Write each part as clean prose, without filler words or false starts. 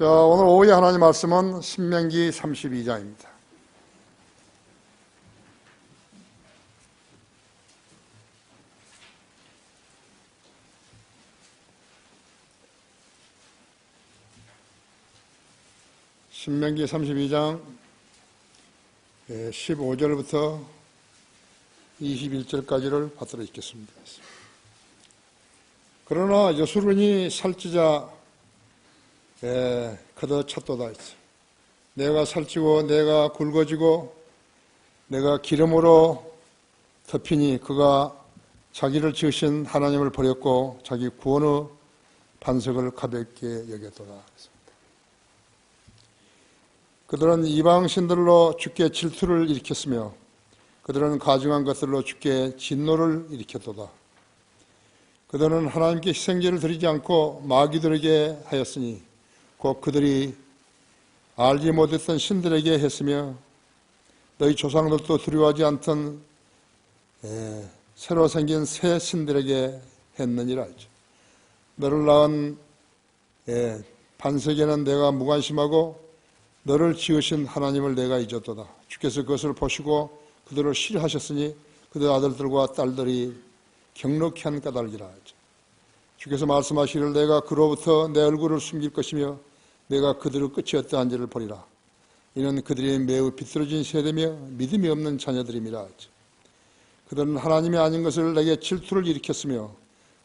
자, 오늘 오후에 하나님 말씀은 신명기 32장입니다. 신명기 32장 15절부터 21절까지를 받들어 읽겠습니다. 그러나 여수론이 살찌자 그도 찾도다 했어. 내가 살찌고 내가 굵어지고 내가 기름으로 덮이니 그가 자기를 지으신 하나님을 버렸고 자기 구원의 반석을 가볍게 여겼도다. 그들은 이방신들로 주께 질투를 일으켰으며 그들은 가증한 것들로 주께 진노를 일으켰도다. 그들은 하나님께 희생제를 드리지 않고 마귀들에게 하였으니 곧 그들이 알지 못했던 신들에게 했으며 너희 조상들도 두려워하지 않던 새로 생긴 새 신들에게 했느니라. 너를 낳은 반석에는 내가 무관심하고 너를 지으신 하나님을 내가 잊었도다. 주께서 그것을 보시고 그들을 싫어하셨으니 그들 아들들과 딸들이 경록히 한 까닭이라. 주께서 말씀하시기를 내가 그로부터 내 얼굴을 숨길 것이며 내가 그들의 끝이 어떠한지를 보리라. 이는 그들이 매우 비뚤어진 세대며 믿음이 없는 자녀들임이라. 그들은 하나님이 아닌 것을 내게 질투를 일으켰으며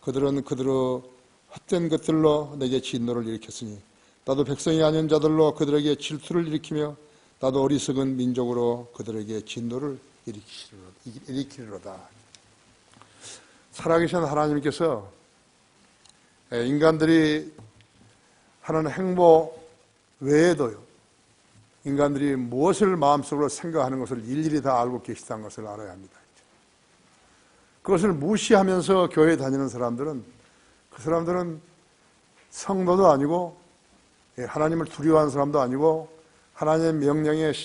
그들은 그들의 헛된 것들로 내게 진노를 일으켰으니 나도 백성이 아닌 자들로 그들에게 질투를 일으키며 나도 어리석은 민족으로 그들에게 진노를 일으키리로다. 살아계신 하나님께서 인간들이 하는 행보 외에도요, 인간들이 무엇을 마음속으로 생각하는 것을 일일이 다 알고 계시다는 것을 알아야 합니다. 그것을 무시하면서 교회에 다니는 사람들은 그 사람들은 성도도 아니고 하나님을 두려워하는 사람도 아니고 하나님의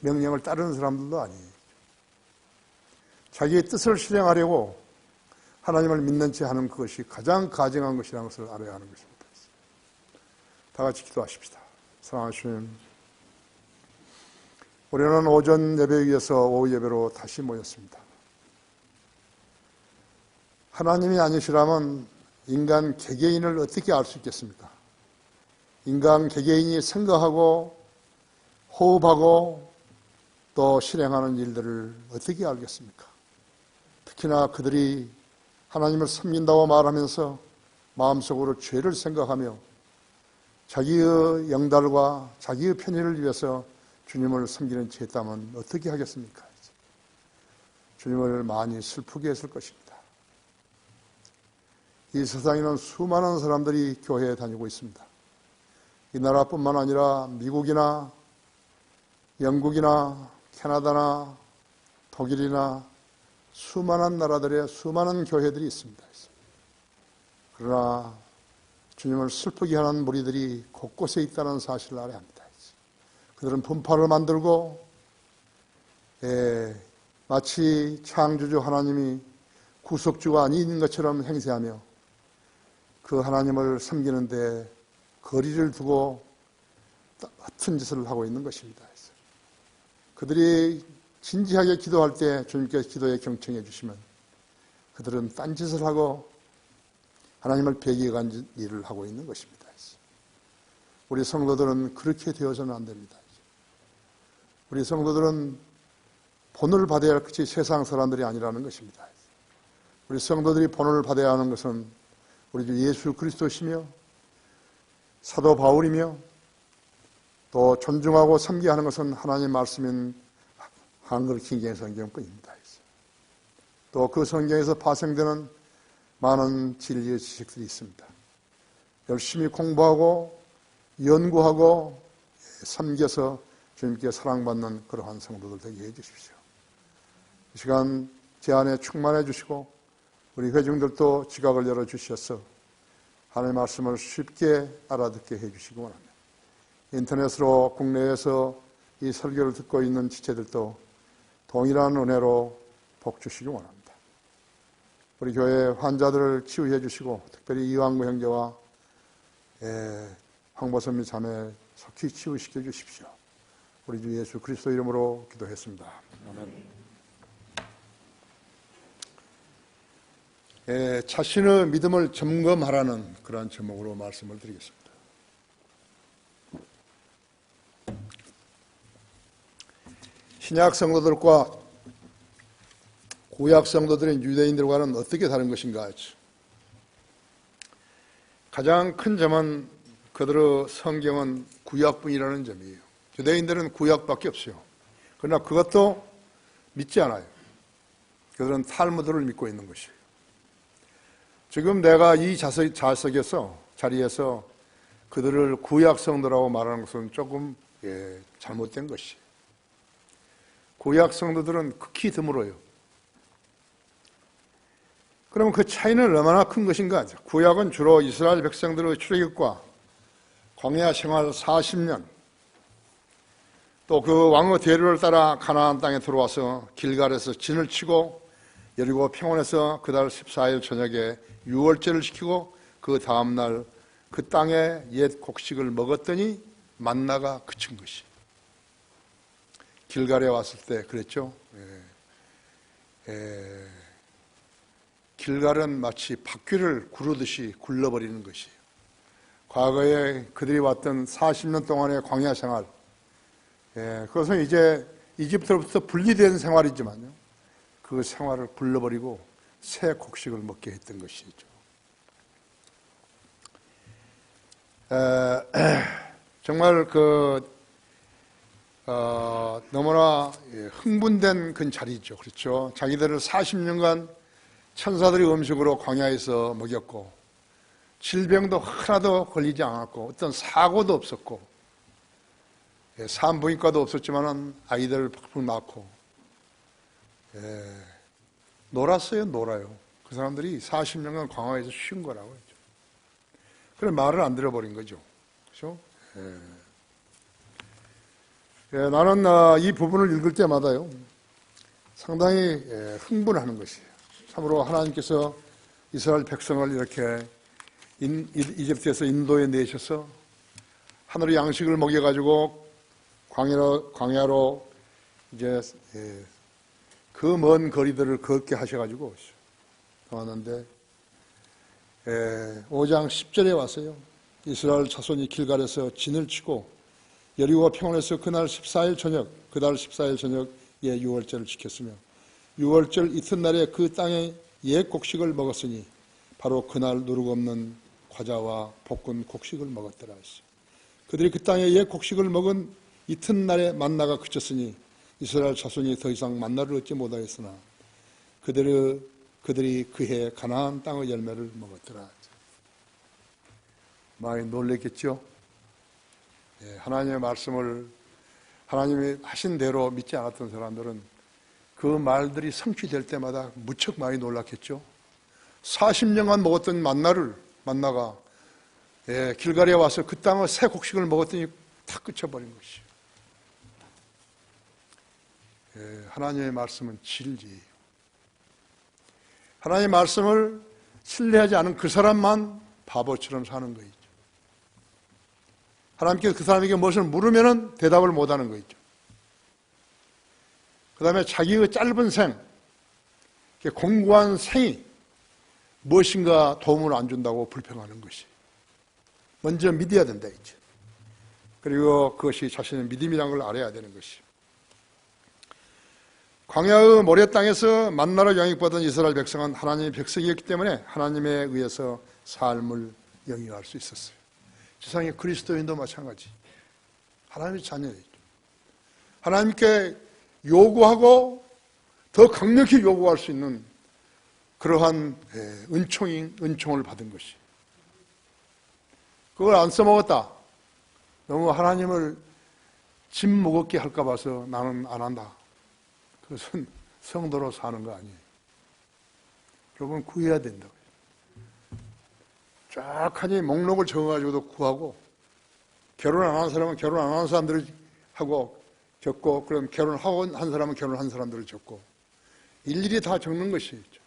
명령을 따르는 사람들도 아니에요. 자기의 뜻을 실행하려고 하나님을 믿는 채 하는 그것이 가장 가증한 것이라는 것을 알아야 하는 것입니다. 다 같이 기도하십시다. 사랑하는 주님, 우리는 오전 예배에 이어서 오후 예배로 다시 모였습니다. 하나님이 아니시라면 인간 개개인을 어떻게 알 수 있겠습니까? 인간 개개인이 생각하고 호흡하고 또 실행하는 일들을 어떻게 알겠습니까? 특히나 그들이 하나님을 섬긴다고 말하면서 마음속으로 죄를 생각하며 자기의 영달과 자기의 편의를 위해서 주님을 섬기는 채 했다면 어떻게 하겠습니까? 주님을 많이 슬프게 했을 것입니다. 이 세상에는 수많은 사람들이 교회에 다니고 있습니다. 이 나라뿐만 아니라 미국이나 영국이나 캐나다나 독일이나 수많은 나라들의 수많은 교회들이 있습니다. 그러나 주님을 슬프게 하는 무리들이 곳곳에 있다는 사실을 알아야 합니다. 그들은 분파를 만들고 마치 창조주 하나님이 구속주가 아닌 것처럼 행세하며 그 하나님을 섬기는데 거리를 두고 같은 짓을 하고 있는 것입니다. 그들이 진지하게 기도할 때 주님께서 기도에 경청해 주시면 그들은 딴짓을 하고 하나님을 배격한 일을 하고 있는 것입니다. 우리 성도들은 그렇게 되어서는 안 됩니다. 우리 성도들은 본을 받아야 할 것이 세상 사람들이 아니라는 것입니다. 우리 성도들이 본을 받아야 하는 것은 우리 주 예수 그리스도시며 사도 바울이며 또 존중하고 섬기하는 것은 하나님의 말씀인 한글 킹제임 성경뿐입니다. 또 그 성경에서 파생되는 많은 진리의 지식들이 있습니다. 열심히 공부하고 연구하고 섬겨서 주님께 사랑받는 그러한 성도들 되게 해주십시오. 이 시간 제 안에 충만해 주시고 우리 회중들도 지각을 열어주셔서 하나님의 말씀을 쉽게 알아듣게 해주시기 원합니다. 인터넷으로 국내에서 이 설교를 듣고 있는 지체들도 동일한 은혜로 복 주시기 원합니다. 우리 교회 환자들을 치유해 주시고 특별히 이왕구 형제와 황보선미 자매 속히 치유시켜 주십시오. 우리 주 예수 그리스도 이름으로 기도했습니다. 아멘. 자신의 믿음을 점검하라는 그러한 제목으로 말씀을 드리겠습니다. 신약 성도들과 구약 성도들인 유대인들과는 어떻게 다른 것인가? 가장 큰 점은 그들의 성경은 구약뿐이라는 점이에요. 유대인들은 구약밖에 없어요. 그러나 그것도 믿지 않아요. 그들은 탈무드를 믿고 있는 것이에요. 지금 내가 이 자리에서 그들을 구약 성도라고 말하는 것은 조금 잘못된 것이에요. 구약 성도들은 극히 드물어요. 그러면 그 차이는 얼마나 큰 것인가? 구약은 주로 이스라엘 백성들의 출애굽과 광야 생활 40년, 또 그 왕의 대류를 따라 가나안 땅에 들어와서 길갈에서 진을 치고 여리고 평원에서 그달 14일 저녁에 유월제를 지키고 그 다음날 그 땅에 옛 곡식을 먹었더니 만나가 그친 것이. 길갈에 왔을 때 그랬죠. 길갈은 마치 바퀴를 구르듯이 굴러버리는 것이에요. 과거에 그들이 왔던 40년 동안의 광야 생활, 그것은 이제 이집트로부터 분리된 생활이지만요, 그 생활을 굴러버리고 새 곡식을 먹게 했던 것이죠. 정말 너무나 흥분된 그 자리죠. 그렇죠. 자기들을 40년간 천사들이 음식으로 광야에서 먹였고, 질병도 하나도 걸리지 않았고, 어떤 사고도 없었고, 산부인과도 없었지만 아이들을 팍팍 낳고, 놀았어요. 놀아요. 그 사람들이 40년간 광야에서 쉰 거라고 했죠. 그래 말을 안 들어버린 거죠. 그렇죠? 나는 이 부분을 읽을 때마다요, 상당히 흥분하는 것이에요. 참으로 하나님께서 이스라엘 백성을 이렇게 이집트에서 인도에 내셔서 하늘의 양식을 먹여가지고 광야로 이제 그 먼 거리들을 걷게 하셔가지고 왔는데 5장 10절에 왔어요. 이스라엘 자손이 길갈에서 진을 치고 여리고와 평원에서 그달 14일 저녁에 유월절을 지켰으며 유월절 이튿날에 그 땅에 옛 곡식을 먹었으니 바로 그날 누룩 없는 과자와 볶은 곡식을 먹었더라 했어요. 그들이 그 땅에 옛 곡식을 먹은 이튿날에 만나가 그쳤으니 이스라엘 자손이 더 이상 만나를 얻지 못하였으나 그들이 그해 가나안 땅의 열매를 먹었더라. 많이 놀랬겠죠? 하나님의 말씀을 하나님이 하신 대로 믿지 않았던 사람들은 그 말들이 성취될 때마다 무척 많이 놀랐겠죠? 40년간 먹었던 만나가 길갈에 와서 그 땅의 새 곡식을 먹었더니 다 끝쳐버린 것이에요. 하나님의 말씀은 진리예요. 하나님의 말씀을 신뢰하지 않은 그 사람만 바보처럼 사는 거죠. 하나님께서 그 사람에게 무엇을 물으면 대답을 못하는 거죠. 그 다음에 자기의 짧은 공고한 생이 무엇인가 도움을 안 준다고 불평하는 것이. 먼저 믿어야 된다 했죠. 그리고 그것이 자신의 믿음이라는 걸 알아야 되는 것이. 광야의 모래 땅에서 만나로 영입받은 이스라엘 백성은 하나님의 백성이었기 때문에 하나님에 의해서 삶을 영위할 수 있었어요. 세상의 그리스도인도 마찬가지. 하나님의 자녀이죠. 하나님께 요구하고 더 강력히 요구할 수 있는 그러한 은총을 받은 것이. 그걸 안 써먹었다. 너무 하나님을 짐 무겁게 할까 봐서 나는 안 한다. 그것은 성도로 사는 거 아니에요. 여러분 구해야 된다고요. 쫙하니 목록을 적어가지고도 구하고, 결혼 안 한 사람은 결혼 안 한 사람들을 하고 적고, 그럼 결혼하고 한 사람은 결혼한 사람들을 적고, 일일이 다 적는 것이죠.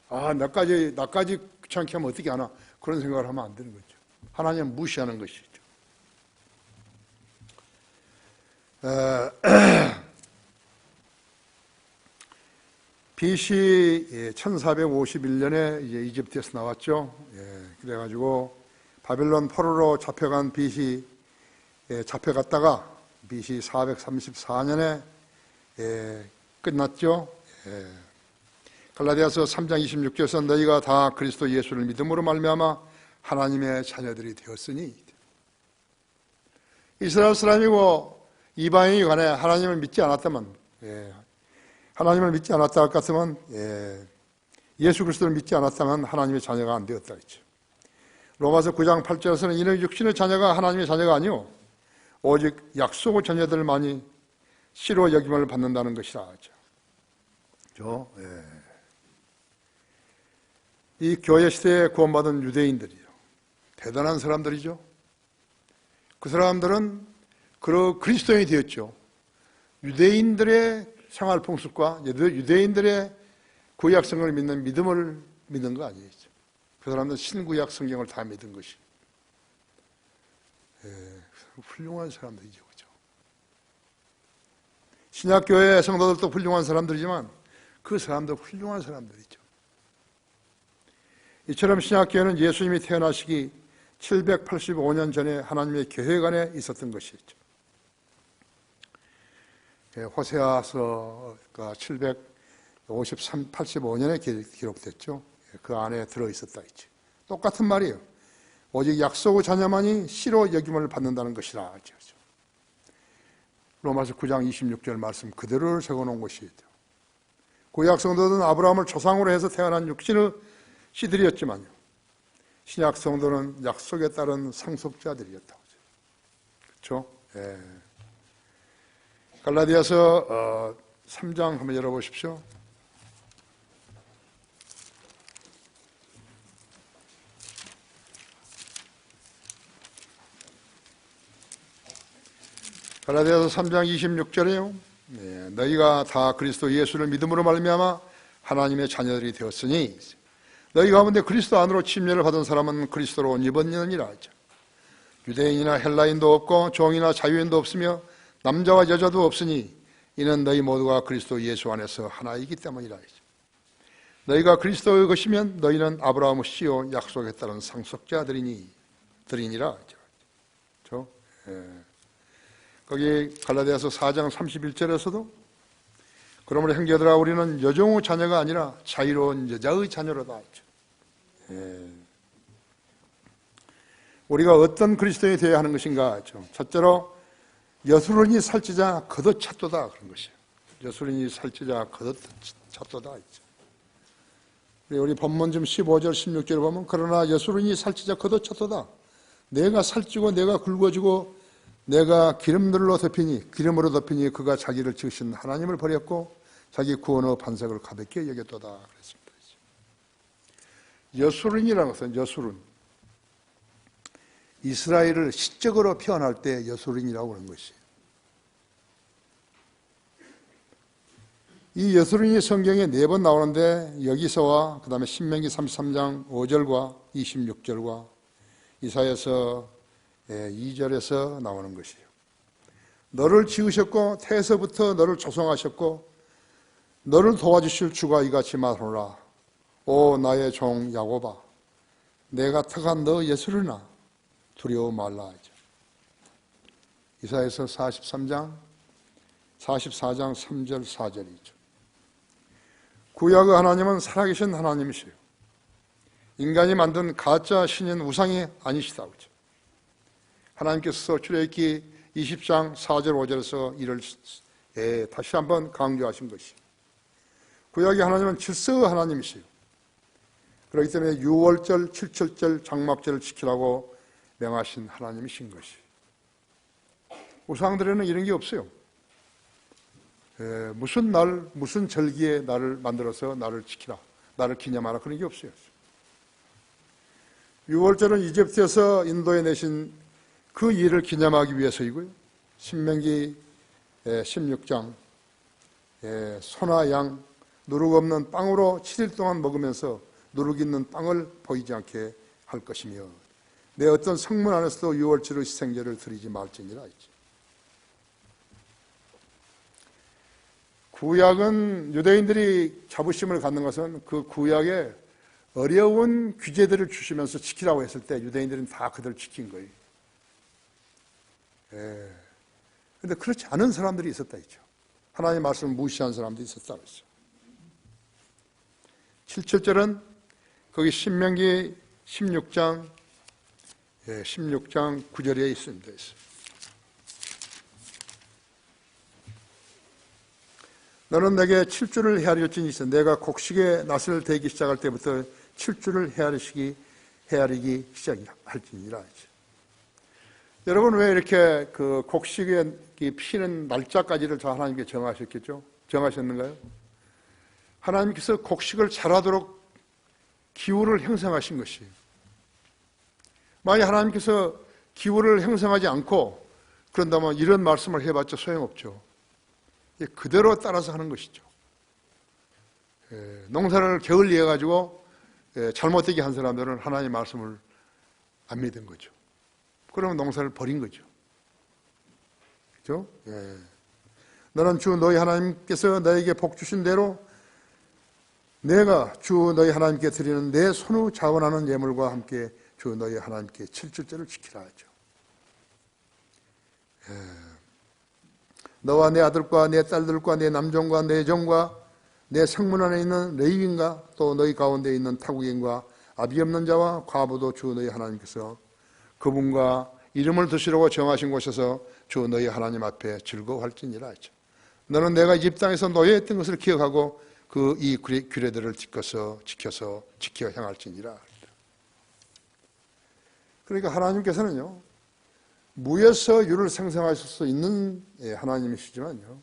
나까지 귀찮게 하면 어떻게 하나, 그런 생각을 하면 안 되는 거죠. 하나님 무시하는 것이죠. BC 1451년에 이제 이집트에서 나왔죠. 그래가지고 바빌론 포로로 잡혀간 BC 잡혀갔다가 BC 434년에 끝났죠. 갈라디아서 3장 26절에서 너희가 다 그리스도 예수를 믿음으로 말미암아 하나님의 자녀들이 되었으니, 이스라엘 사람이고 이방인이 간에 하나님을 믿지 않았다면, 하나님을 믿지 않았다 할 것 같으면, 예수 그리스도를 믿지 않았다면 하나님의 자녀가 안 되었다 했죠. 로마서 9장 8절에서는 이는 육신의 자녀가 하나님의 자녀가 아니오 오직 약속의 자녀들만이 씨로 여김을 받는다는 것이라 하죠. 이 교회 시대에 구원받은 유대인들이요, 대단한 사람들이죠. 그 사람들은 그리스도인이 되었죠. 유대인들의 생활 풍습과 유대인들의 구약 성경을 믿는 믿음을 믿는 거 아니에요. 그 사람들은 신구약 성경을 다 믿은 것이. 훌륭한 사람들이죠. 그죠? 신약교회 성도들도 훌륭한 사람들이지만 그 사람도 훌륭한 사람들이죠. 이처럼 신약교회는 예수님이 태어나시기 785년 전에 하나님의 계획 안에 있었던 것이죠. 호세아서가 785년에 기록됐죠. 그 안에 들어있었다 했죠. 똑같은 말이에요. 오직 약속의 자녀만이 씨로 여김을 받는다는 것이라 하죠. 로마서 9장 26절 말씀 그대로를 적어놓은 것이죠. 구약 성도들은 아브라함을 조상으로 해서 태어난 육신의 씨들이었지만요, 신약 성도는 약속에 따른 상속자들이었다고 하죠. 그렇죠? 갈라디아서 3장 한번 열어보십시오. 갈라디아서 3장 26절에요. 너희가 다 그리스도 예수를 믿음으로 말미암아 하나님의 자녀들이 되었으니 너희 가운데 그리스도 안으로 침례를 받은 사람은 그리스도로 옷 입었느니라 하죠. 유대인이나 헬라인도 없고 종이나 자유인도 없으며 남자와 여자도 없으니 이는 너희 모두가 그리스도 예수 안에서 하나이기 때문이라 하죠. 너희가 그리스도의 것이면 너희는 아브라함의 씨요 약속에 따른 상속자들이니라 하죠. 그렇죠? 거기 갈라디아서 4장 31절에서도 그러므로 형제들아 우리는 여종의 자녀가 아니라 자유로운 여자의 자녀로다 했죠. 우리가 어떤 그리스도인이 되어야 하는 것인가 했죠. 첫째로 여수론이 살찌자 걷어찼도다 그런 것이에요. 여수론이 살찌자 걷어찼도다 했죠. 우리 본문 좀 15절 16절을 보면 그러나 여수론이 살찌자 걷어찼도다. 내가 살찌고 내가 굵어지고 내가 기름으로 덮이니 그가 자기를 지으신 하나님을 버렸고 자기 구원의 반석을 가볍게 여겼도다 그랬습니다. 여수론이라는 것은 여수론, 이스라엘을 시적으로 표현할 때 여수론이라고 하는 것이에요. 이 여수론이 성경에 4번 나오는데 여기서와 그 다음에 신명기 33장 5절과 26절과 이사야서 2절에서 나오는 것이에요. 너를 지으셨고 태에서부터 너를 조성하셨고 너를 도와주실 주가 이같이 말하노라. 오 나의 종 야곱아 내가 택한 너 예수르나 두려워 말라 하죠. 이사야서 44장 3절 4절이죠. 구약의 하나님은 살아계신 하나님이시요 인간이 만든 가짜 신인 우상이 아니시다 그죠. 하나님께서 출애굽기 20장 4절 5절에서 이를 다시 한번 강조하신 것이요 구약의 하나님은 질서의 하나님이시요 그렇기 때문에 6월절, 7철절, 장막절을 지키라고 명하신 하나님이신 것이. 우상들에는 이런 게 없어요. 무슨 날, 무슨 절기에 나를 만들어서 나를 지키라, 나를 기념하라 그런 게 없어요. 6월절은 이집트에서 인도에 내신 그 일을 기념하기 위해서이고요. 신명기 16장 소나 양 누룩 없는 빵으로 7일 동안 먹으면서 누룩 있는 빵을 보이지 않게 할 것이며 내 어떤 성문 안에서도 6월절의 희생제를 드리지 말지니라 했지. 구약은 유대인들이 자부심을 갖는 것은 그 구약에 어려운 규제들을 주시면서 지키라고 했을 때 유대인들은 다 그대로 지킨 거예요. 그런데 그렇지 않은 사람들이 있었다 했죠. 하나님의 말씀을 무시한 사람들이 있었다고 했어요. 7절은 거기 신명기 16장 9절에 있습니다. 너는 내게 7주를 헤아릴지니 있어. 내가 곡식의 낫을 대기 시작할 때부터 7주를 헤아리기 시작할지니라. 여러분, 왜 이렇게 그 곡식의 피는 날짜까지를 다 하나님께 정하셨겠죠? 정하셨는가요? 하나님께서 곡식을 자라도록 기후를 형성하신 것이에요. 만약 하나님께서 기후를 형성하지 않고 그런다면 이런 말씀을 해봤자 소용없죠. 그대로 따라서 하는 것이죠. 농사를 게을리해 가지고 잘못되게 한 사람들은 하나님의 말씀을 안 믿은 거죠. 그러면 농사를 버린 거죠. 그렇죠? 너는 주 너희 하나님께서 너에게 복 주신 대로 내가 주 너희 하나님께 드리는 내 손으로 자원하는 예물과 함께 주 너희 하나님께 7주째를 지키라 하죠. 너와 내 아들과 내 딸들과 내 남종과 내 여종과 내 성문 안에 있는 레위인과 또 너희 가운데 있는 타국인과 아비 없는 자와 과부도 주 너희 하나님께서 그분과 이름을 드시려고 정하신 곳에서 주 너희 하나님 앞에 즐거워할지니라 하죠. 너는 내가 이집 땅에서 노예했던 것을 기억하고 그 이 규례들을 지켜서 지켜 행할지니라. 그러니까 하나님께서는요, 무에서 유를 생성하실 수 있는 하나님이시지만요,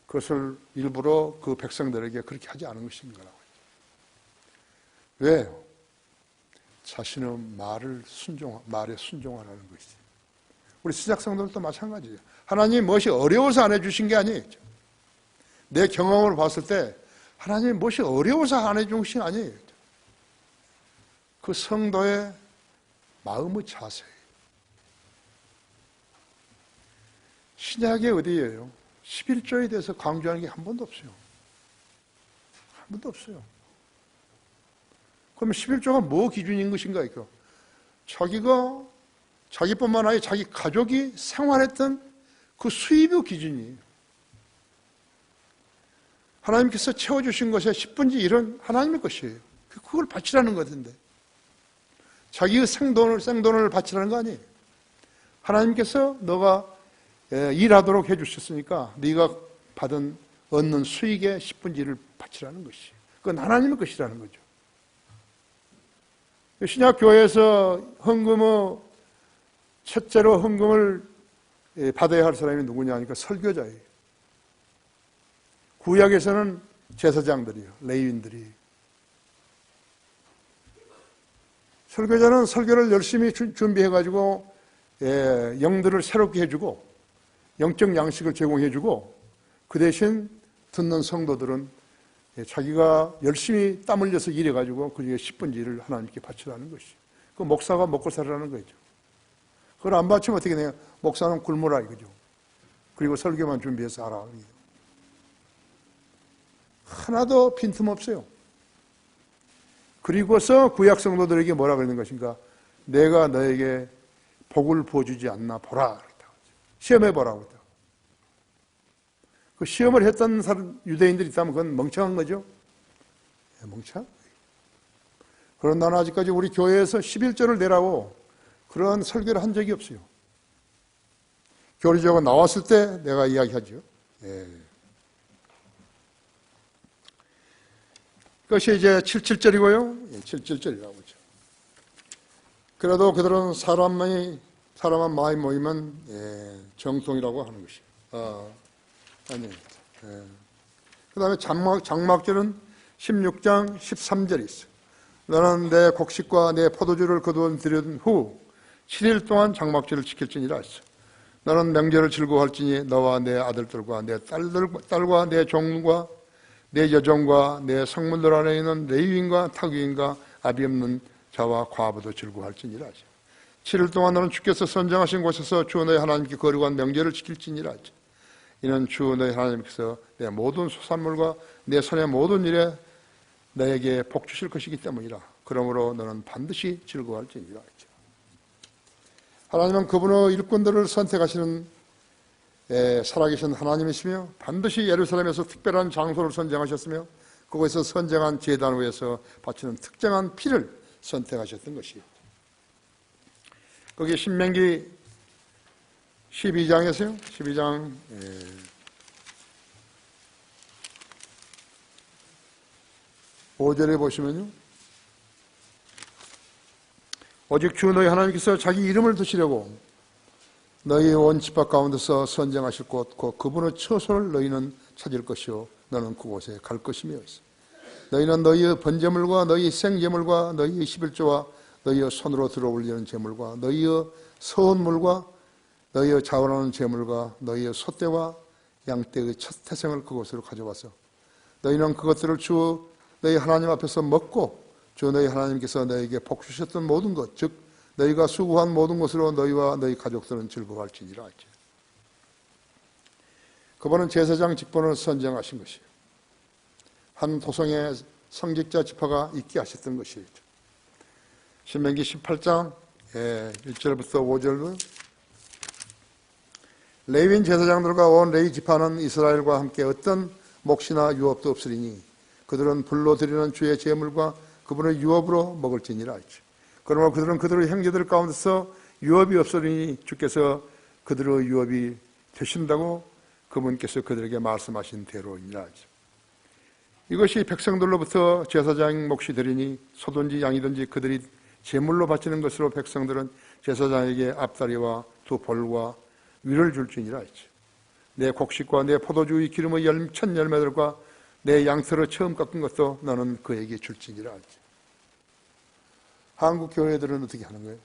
그것을 일부러 그 백성들에게 그렇게 하지 않은 것입니다. 왜요? 자신의 말에 순종하라는 것이죠. 우리 시작성들도 마찬가지예요. 하나님 무엇이 어려워서 안 해주신 게 아니에요. 내 경험을 봤을 때 하나님 무엇이 어려워서 안 해주신 게 아니에요. 그 성도의 마음의 자세예요. 신약의 어디예요? 11조에 대해서 강조하는 게 한 번도 없어요. 한 번도 없어요. 그러면 11조가 뭐 기준인 것인가? 이거 자기뿐만 아니라 자기 가족이 생활했던 그 수입의 기준이에요. 하나님께서 채워주신 것의 10분의 1은 하나님의 것이에요. 그걸 바치라는 것인데 자기의 생돈을 바치라는 거 아니에요. 하나님께서 너가 일하도록 해주셨으니까 네가 얻는 수익의 10분의 1을 바치라는 것이에요. 그건 하나님의 것이라는 거죠. 신약교회에서 첫째로 헌금을 받아야 할 사람이 누구냐 하니까 설교자예요. 구약에서는 제사장들이요, 레위인들이. 설교자는 설교를 열심히 준비해가지고 영들을 새롭게 해주고 영적 양식을 제공해주고 그 대신 듣는 성도들은 자기가 열심히 땀 흘려서 일해가지고 그 중에 10분의 1을 하나님께 바치라는 것이죠. 그 목사가 먹고 살라는 거죠. 그걸 안 바치면 어떻게 돼요? 목사는 굶으라 이거죠. 그리고 설교만 준비해서 하라. 하나도 빈틈없어요. 그리고서 구약 성도들에게 뭐라 그러는 것인가? 내가 너에게 복을 부어주지 않나 보라. 시험해보라고. 그 시험을 했던 유대인들이 있다면 그건 멍청한 거죠. 멍청? 그런 나는 아직까지 우리 교회에서 11조를 내라고 그런 설교를 한 적이 없어요. 교리적으로 나왔을 때 내가 이야기하죠. 그것이 이제 77절이고요. 77절이라고 하죠. 그래도 그들은 사람만 많이 모이면 정통이라고 하는 것이에요. 아닙니다. 그 다음에 장막절은 16장 13절이 있어요. 너는 내 곡식과 내 포도주를 거두어 들인 후 7일 동안 장막절을 지킬지니라 했어요. 너는 명절을 즐거워할지니 너와 내 아들들과 내 딸과 내 종과 내 여종과 내 성문들 안에 있는 레위인과 타국인과 아비 없는 자와 과부도 즐거워할지니라 하죠. 7일 동안 너는 주께서 선정하신 곳에서 주 너의 하나님께 거룩한 명절을 지킬지니라 하죠. 이는 주 너희 하나님께서 내 모든 소산물과 내 손의 모든 일에 너에게 복 주실 것이기 때문이라. 그러므로 너는 반드시 즐거워할지니라. 하나님은 그분의 일꾼들을 선택하시는 살아계신 하나님이시며 반드시 예루살렘에서 특별한 장소를 선정하셨으며 그곳에서 선정한 제단 위에서 바치는 특정한 피를 선택하셨던 것이에요. 거기 신명기 12장에서요. 12장 5절에 보시면요. 오직 주 너희 하나님께서 자기 이름을 두시려고 너희 온 집합 가운데서 선정하실 곳 곧 그분의 처소를 너희는 찾을 것이요 너는 그곳에 갈 것이며 너희는 너희의 번제물과 너희 생제물과 너희의 11조와 너희의 손으로 들어 올리는 제물과 너희의 서원물과 너희의 자원하는 제물과 너희의 소떼와 양떼의 첫 태생을 그곳으로 가져와서 너희는 그것들을 주 너희 하나님 앞에서 먹고 주 너희 하나님께서 너희에게 복 주셨던 모든 것 즉 너희가 수고한 모든 것으로 너희와 너희 가족들은 즐거워할지니라. 그분은 제사장 직분을 선정하신 것이에요. 한 도성에 성직자 지파가 있게 하셨던 것이죠. 신명기 18장 1절부터 5절은 레위인 제사장들과 온 레위 지파는 이스라엘과 함께 어떤 몫이나 유업도 없으리니 그들은 불로 드리는 주의 제물과 그분의 유업으로 먹을지니라 했죠. 그러므로 그들은 그들의 형제들 가운데서 유업이 없으리니 주께서 그들의 유업이 되신다고 그분께서 그들에게 말씀하신 대로이니라 하죠. 이것이 백성들로부터 제사장 몫이 되리니 소든지 양이든지 그들이 제물로 바치는 것으로 백성들은 제사장에게 앞다리와 두 볼과 위를 줄지니라 했죠. 내 곡식과 내 포도주의 기름의 첫 열매들과 내 양털을 처음 깎은 것도 너는 그에게 줄지니라 했죠. 한국 교회들은 어떻게 하는 거예요?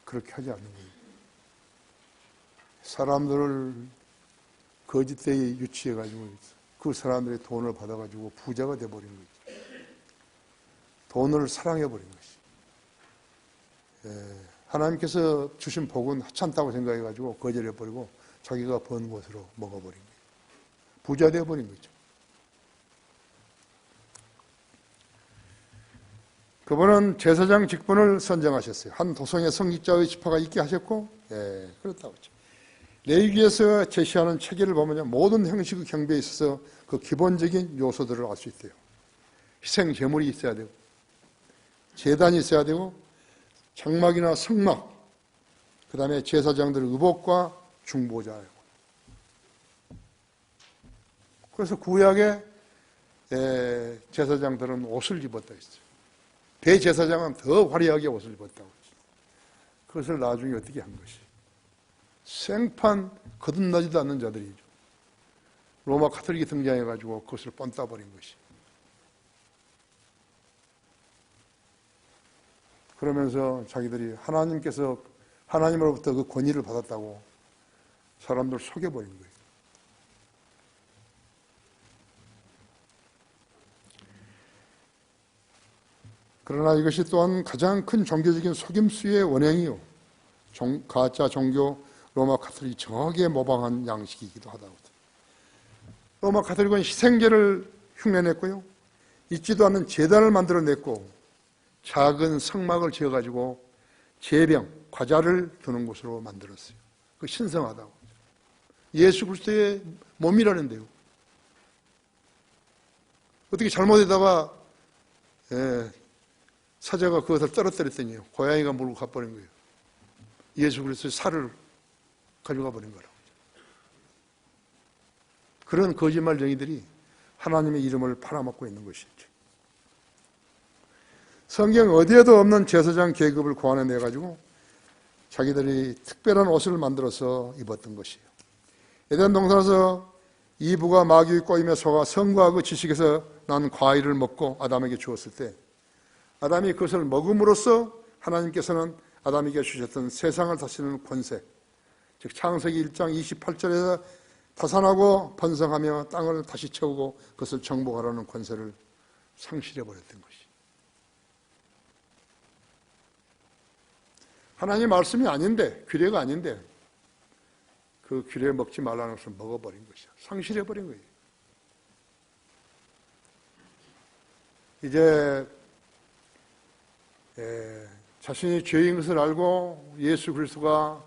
그렇게 하지 않는 거예요. 사람들을 거짓되이 유치해가지고 그 사람들의 돈을 받아가지고 부자가 돼버린 거죠. 돈을 사랑해버린 것이. 하나님께서 주신 복은 하찮다고 생각해가지고 거절해버리고 자기가 번 것으로 먹어버린 거예요. 부자 되어버린 거죠. 그분은 제사장 직분을 선정하셨어요. 한 도성의 성직자의 지파가 있게 하셨고, 그렇다고 했죠. 레위기에서 제시하는 체계를 보면 모든 형식의 경배에 있어서 그 기본적인 요소들을 알 수 있대요. 희생 제물이 있어야 되고, 제단이 있어야 되고, 장막이나 성막, 그 다음에 제사장들의 의복과 중보자예요. 그래서 구약의 제사장들은 옷을 입었다 했어요. 대제사장은 더 화려하게 옷을 입었다고 했어요. 그것을 나중에 어떻게 한 것이? 생판 거듭나지도 않는 자들이죠. 로마 카톨릭이 등장해가지고 그것을 뻔따버린 것이. 그러면서 자기들이 하나님으로부터 그 권위를 받았다고 사람들 속여버린 거예요. 그러나 이것이 또한 가장 큰 종교적인 속임수의 원행이요. 가짜 종교 로마 카톨릭이 정확하게 모방한 양식이기도 하다고. 로마 카톨릭은 희생제를 흉내냈고요. 있지도 않는 제단을 만들어냈고 작은 성막을 지어가지고 제병, 과자를 두는 곳으로 만들었어요. 그 신성하다고. 예수 그리스도의 몸이라는데요. 어떻게 잘못하다가 사자가 그것을 떨어뜨렸더니 고양이가 몰고 가버린 거예요. 예수 그리스도의 살을 가져가 버린 거라고. 그런 거짓말쟁이들이 하나님의 이름을 팔아먹고 있는 것이죠. 성경 어디에도 없는 제사장 계급을 고안해내가지고 자기들이 특별한 옷을 만들어서 입었던 것이에요. 에덴 동산에서 이브가 마귀의 꼬임에 속아 성과 그 지식에서 난 과일을 먹고 아담에게 주었을 때 아담이 그것을 먹음으로써 하나님께서는 아담에게 주셨던 세상을 다스리는 권세, 즉 창세기 1장 28절에서 다산하고 번성하며 땅을 다시 채우고 그것을 정복하라는 권세를 상실해버렸던 것이. 하나님 말씀이 아닌데, 규례가 아닌데 그 규례 먹지 말라는 것을 먹어버린 것이야. 상실해버린 거예요. 이제 자신이 죄인 것을 알고 예수 그리스도가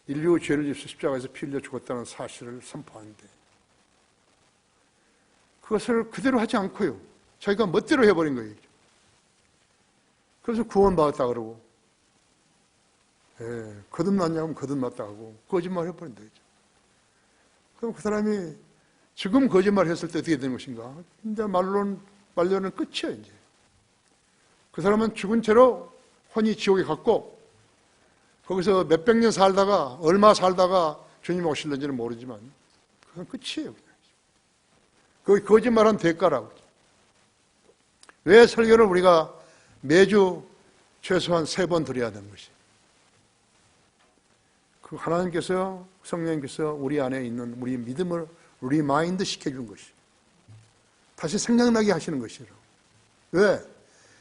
인류 죄를 입수 십자가에서 피 흘려 죽었다는 사실을 선포하는데 그것을 그대로 하지 않고요. 자기가 멋대로 해버린 거예요. 그래서 구원받았다 그러고 거듭났냐면 거듭났다 하고 거짓말 해버린다. 그럼 그 사람이 지금 거짓말 했을 때 어떻게 되는 것인가? 이제 말로는 끝이에요. 이제 그 사람은 죽은 채로 혼이 지옥에 갔고 거기서 몇백 년 살다가 얼마 살다가 주님 오실는지는 모르지만 그건 끝이에요. 그게 거짓말한 대가라고. 왜 설교를 우리가 매주 최소한 3번 드려야 되는 것이? 그 하나님께서 성령님께서 우리 안에 있는 우리 믿음을 리마인드 시켜준 것이 다시 생각나게 하시는 것이에요. 왜?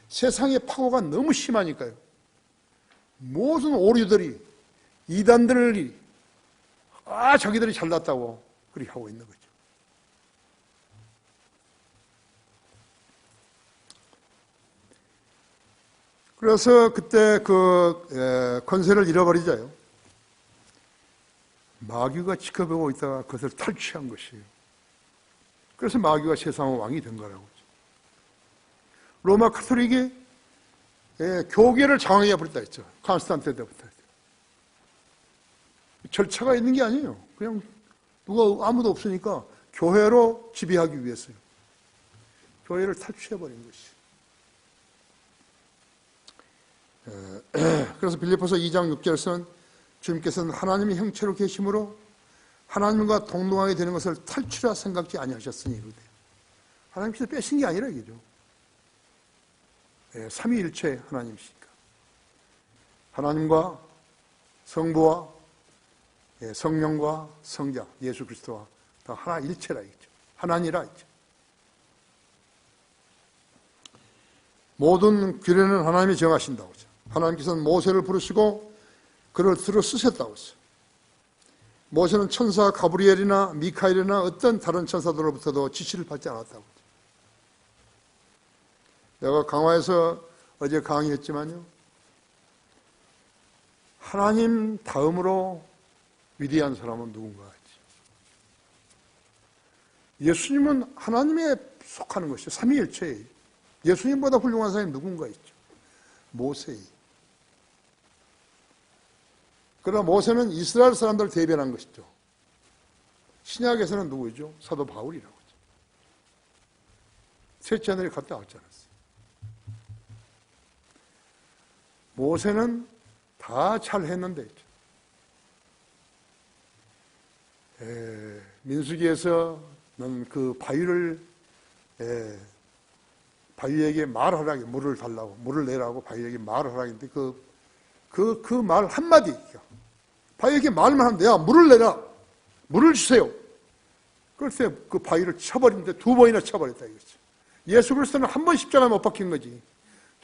세상의 파고가 너무 심하니까요. 모든 오류들이 이단들이 자기들이 잘났다고 그렇게 하고 있는 거죠. 그래서 그때 그 권세를 잃어버리자요. 마귀가 지켜보고 있다가 그것을 탈취한 것이에요. 그래서 마귀가 세상의 왕이 된 거라고. 로마 카톨릭이 교계를 장악해 버렸다 했죠. 콘스탄틴 때부터. 절차가 있는 게 아니에요. 그냥 누가 아무도 없으니까 교회로 지배하기 위해서요. 교회를 탈취해 버린 것이. 그래서 빌립보서 2장 6절에서는 주님께서는 하나님의 형체로 계심으로 하나님과 동등하게 되는 것을 탈취라 생각지 아니하셨으니 이러대요. 하나님께서 빼신 게 아니라 이거죠. 삼위일체 하나님이시니까. 하나님과 성부와 성령과 성자 예수 그리스도와 다 하나 일체라 이거죠. 하나니라 이거죠. 모든 규례는 하나님이 정하신다고 하죠. 하나님께서는 모세를 부르시고 그를 들어 쓰셨다고 했어요. 모세는 천사 가브리엘이나 미카엘이나 어떤 다른 천사들로부터도 지시를 받지 않았다고 했죠. 내가 강화에서 어제 강의했지만요. 하나님 다음으로 위대한 사람은 누군가 했지. 예수님은 하나님에 속하는 것이죠. 삼위일체예요. 예수님보다 훌륭한 사람이 누군가 있죠. 모세예요. 그러나 모세는 이스라엘 사람들을 대변한 것이죠. 신약에서는 누구죠? 사도 바울이라고 하죠. 셋째 하늘에 갔다 왔지 않았어요. 모세는 다 잘했는데 민수기에서는 그 바위에게 말하라고 물을 달라고 물을 내라고 바위에게 말을 하라고 했는데 그 말 한마디 바위에게 말만 하면 야 물을 내라 물을 주세요. 그럴 때 그 바위를 쳐버리는데 2번이나 쳐버렸다 이거죠. 예수 그리스도는 한 번 십자가에 못 박힌 거지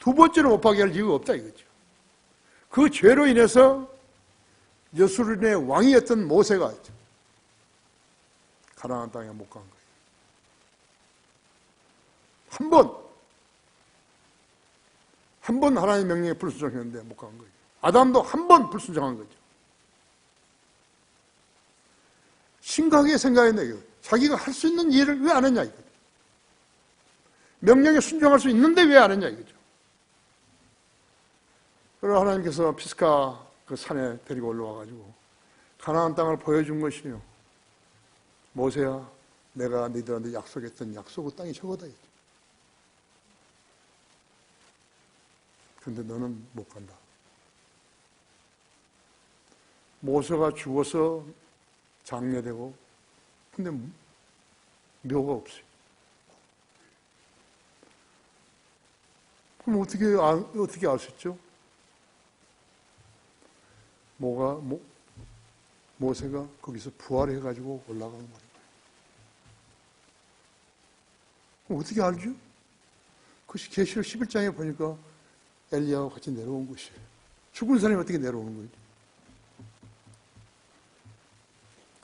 2번째로 못 박게 할 이유가 없다 이거죠. 그 죄로 인해서 여수론의 왕이었던 모세가 가나안 땅에 못 간 거예요. 한 번 하나님의 명령에 불순종했는데 못 간 거예요. 아담도 한 번 불순종한 거죠. 심각하게 생각했네. 이거. 자기가 할 수 있는 일을 왜 안 했냐 이거죠. 명령에 순종할 수 있는데 왜 안 했냐 이거죠. 그래서 하나님께서 피스가 그 산에 데리고 올라와가지고 가나안 땅을 보여준 것이요. 모세야, 내가 너희들한테 약속했던 약속의 땅이 저거다. 그런데 너는 못 간다. 모세가 죽어서 장례되고, 근데 묘가 없어요. 그럼 어떻게 알 수 있죠? 모세가 거기서 부활해가지고 올라간 말이에요. 그럼 어떻게 알죠? 그것이 계시록 11장에 보니까 엘리야와 같이 내려온 것이에요. 죽은 사람이 어떻게 내려오는 거예요?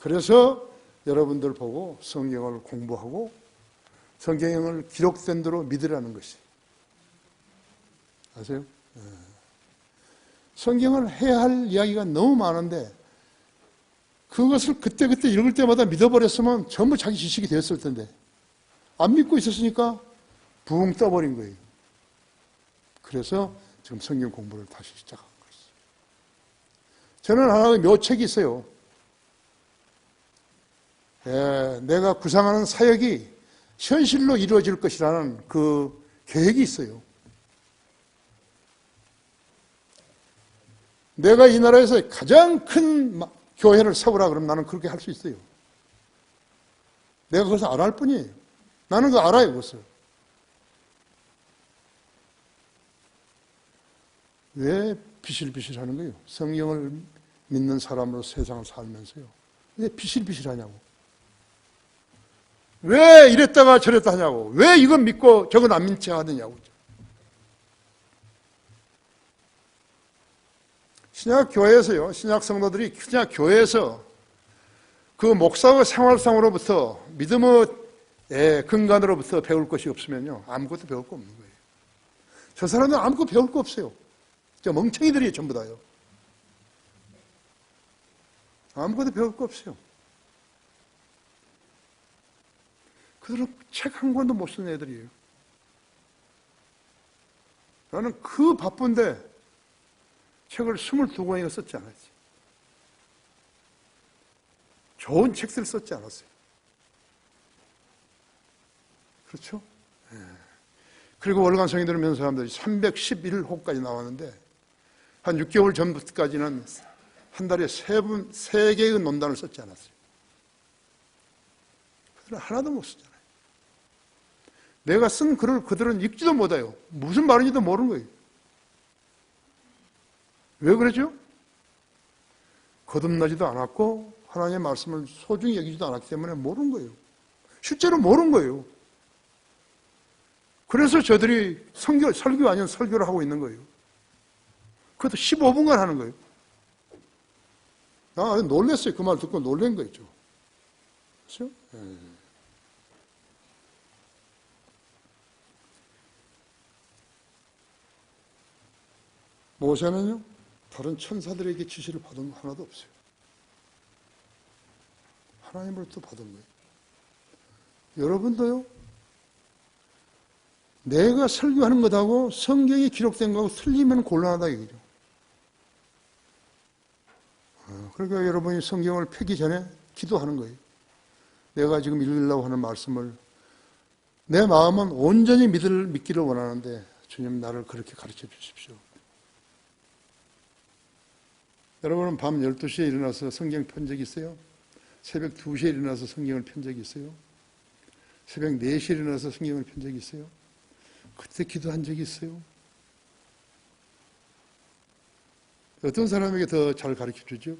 그래서 여러분들 보고 성경을 공부하고 성경을 기록된 대로 믿으라는 것이. 아세요? 성경을 해야 할 이야기가 너무 많은데 그것을 그때그때 읽을 때마다 믿어버렸으면 전부 자기 지식이 되었을 텐데 안 믿고 있었으니까 붕 떠버린 거예요. 그래서 지금 성경 공부를 다시 시작한 것이죠. 저는 하나의 묘책이 있어요. 내가 구상하는 사역이 현실로 이루어질 것이라는 그 계획이 있어요. 내가 이 나라에서 가장 큰 교회를 세우라 그러면 나는 그렇게 할 수 있어요. 내가 그것을 알아할 뿐이에요. 나는 그거 알아요, 그것을. 왜 비실비실 하는 거예요? 성경을 믿는 사람으로 세상을 살면서요. 왜 비실비실 하냐고. 왜 이랬다가 저랬다 하냐고. 왜 이건 믿고 저건 안 믿지 하느냐고. 신약교회에서요, 신약 성도들이 신약교회에서 그 목사의 생활상으로부터 믿음의 근간으로부터 배울 것이 없으면요, 아무것도 배울 거 없는 거예요. 저 사람들은 아무것도 배울 거 없어요. 저 멍청이들이 전부 다요. 아무것도 배울 거 없어요. 그들은 책 한 권도 못 쓴 애들이에요. 나는 그 바쁜데 책을 22권이나 썼지 않았지. 좋은 책들 썼지 않았어요. 그렇죠? 그리고 월간 성인 들으면 사람들이 311호까지 나왔는데 한 6개월 전부터까지는 한 달에 3개의 논단을 썼지 않았어요. 그들은 하나도 못 쓰잖아요. 내가 쓴 글을 그들은 읽지도 못해요. 무슨 말인지도 모르는 거예요. 왜 그러죠? 거듭나지도 않았고 하나님의 말씀을 소중히 여기지도 않았기 때문에 모르는 거예요. 실제로 모르는 거예요. 그래서 저들이 설교 아니면 설교를 하고 있는 거예요. 그것도 15분간 하는 거예요. 나 놀랐어요. 그 말 듣고 놀란 거였죠. 그렇죠? 모세는요, 다른 천사들에게 지시를 받은 거 하나도 없어요. 하나님으로부터 받은 거예요. 여러분도요, 내가 설교하는 것하고 성경에 기록된 거하고 틀리면 곤란하다 이거죠. 그러니까 여러분이 성경을 펴기 전에 기도하는 거예요. 내가 지금 읽으려고 하는 말씀을 내 마음은 온전히 믿기를 원하는데 주님 나를 그렇게 가르쳐 주십시오. 여러분은 밤 12시에 일어나서 성경 편 적이 있어요? 새벽 2시에 일어나서 성경을 편 적이 있어요? 새벽 4시에 일어나서 성경을 편 적이 있어요? 그때 기도한 적이 있어요? 어떤 사람에게 더 잘 가르쳐 주죠?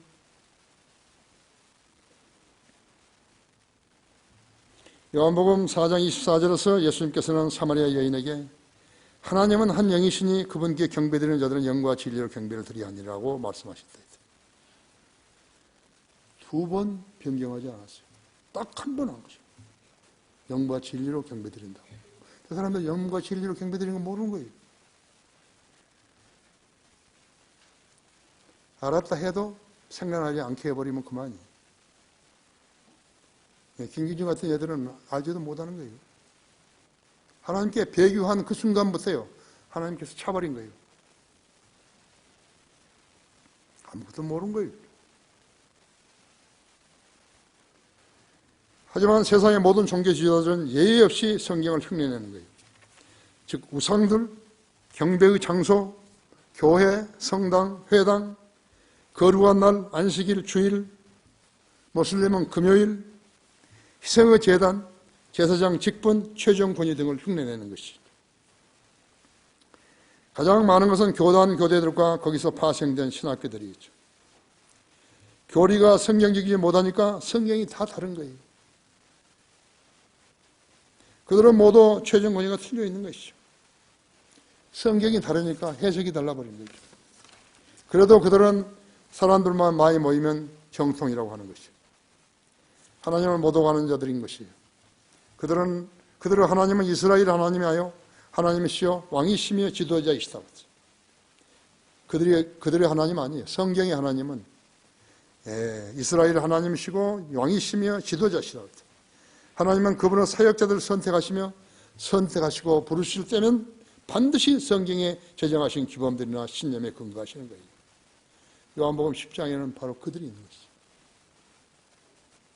요한복음 4장 24절에서 예수님께서는 사마리아 여인에게 하나님은 한 영이시니 그분께 경배드리는 자들은 영과 진리로 경배를 드려야 하니라고 말씀하셨다. 2번 변경하지 않았어요. 딱 한 번 한 거죠. 영과 진리로 경배드린다고. 그 사람들 영과 진리로 경배드리는 건 모르는 거예요. 알았다 해도 생각나지 않게 해버리면 그만이에요. 김기중 같은 애들은 알지도 못하는 거예요. 하나님께 배교한 그 순간부터요, 하나님께서 차버린 거예요. 아무것도 모르는 거예요. 하지만 세상의 모든 종교 지도자들은 예의 없이 성경을 흉내내는 거예요. 즉 우상들, 경배의 장소, 교회, 성당, 회당, 거룩한 날, 안식일, 주일, 모슬림은 금요일, 희생의 제단, 제사장 직분, 최종 권위 등을 흉내내는 것이죠. 가장 많은 것은 교단, 교대들과 거기서 파생된 신학교들이죠. 교리가 성경적이지 못하니까 성경이 다 다른 거예요. 그들은 모두 최종 권위가 틀려 있는 것이죠. 성경이 다르니까 해석이 달라버린 거죠. 그래도 그들은 사람들만 많이 모이면 정통이라고 하는 것이죠. 하나님을 모독하는 자들인 것이에요. 그들은 하나님은 이스라엘 하나님이하여 하나님이시여 왕이시며 지도자이시다. 그들의 하나님 아니에요. 성경의 하나님은 이스라엘 하나님이시고 왕이시며 지도자시다. 하나님은 그분의 사역자들을 선택하시고 부르실 때는 반드시 성경에 제정하신 규범들이나 신념에 근거하시는 거예요. 요한복음 10장에는 바로 그들이 있는 것이죠.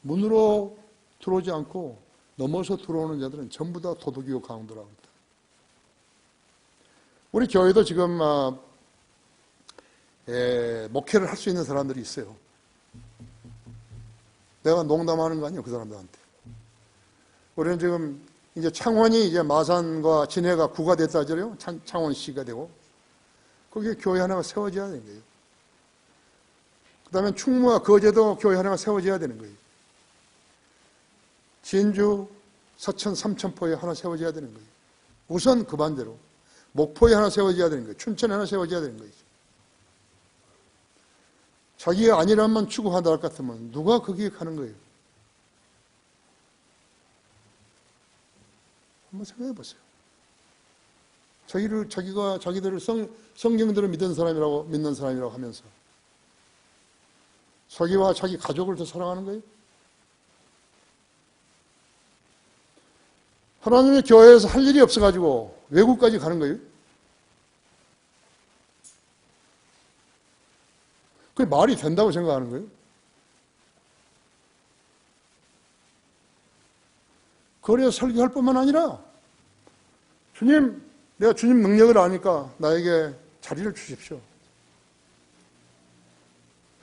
문으로 들어오지 않고 넘어서 들어오는 자들은 전부 다 도둑이고 강도라고 합니다. 우리 교회도 지금 목회를 할 수 있는 사람들이 있어요. 내가 농담하는 거 아니에요, 그 사람들한테. 우리는 지금 이제 창원이 이제 마산과 진해가 구가 됐다 하잖아요. 창원시가 되고. 거기에 교회 하나가 세워져야 되는 거예요. 그 다음에 충무와 거제도 교회 하나가 세워져야 되는 거예요. 진주, 서천, 삼천포에 하나 세워져야 되는 거예요. 우선 그 반대로. 목포에 하나 세워져야 되는 거예요. 춘천에 하나 세워져야 되는 거예요. 자기가 안일함만 추구한다 할 것 같으면 누가 거기에 가는 거예요? 한번 생각해 보세요. 자기들을 성경대로 믿는 사람이라고 하면서 자기와 자기 가족을 더 사랑하는 거예요? 하나님의 교회에서 할 일이 없어가지고 외국까지 가는 거예요? 그게 말이 된다고 생각하는 거예요? 거리에서 설교할 뿐만 아니라 주님, 내가 주님 능력을 아니까 나에게 자리를 주십시오.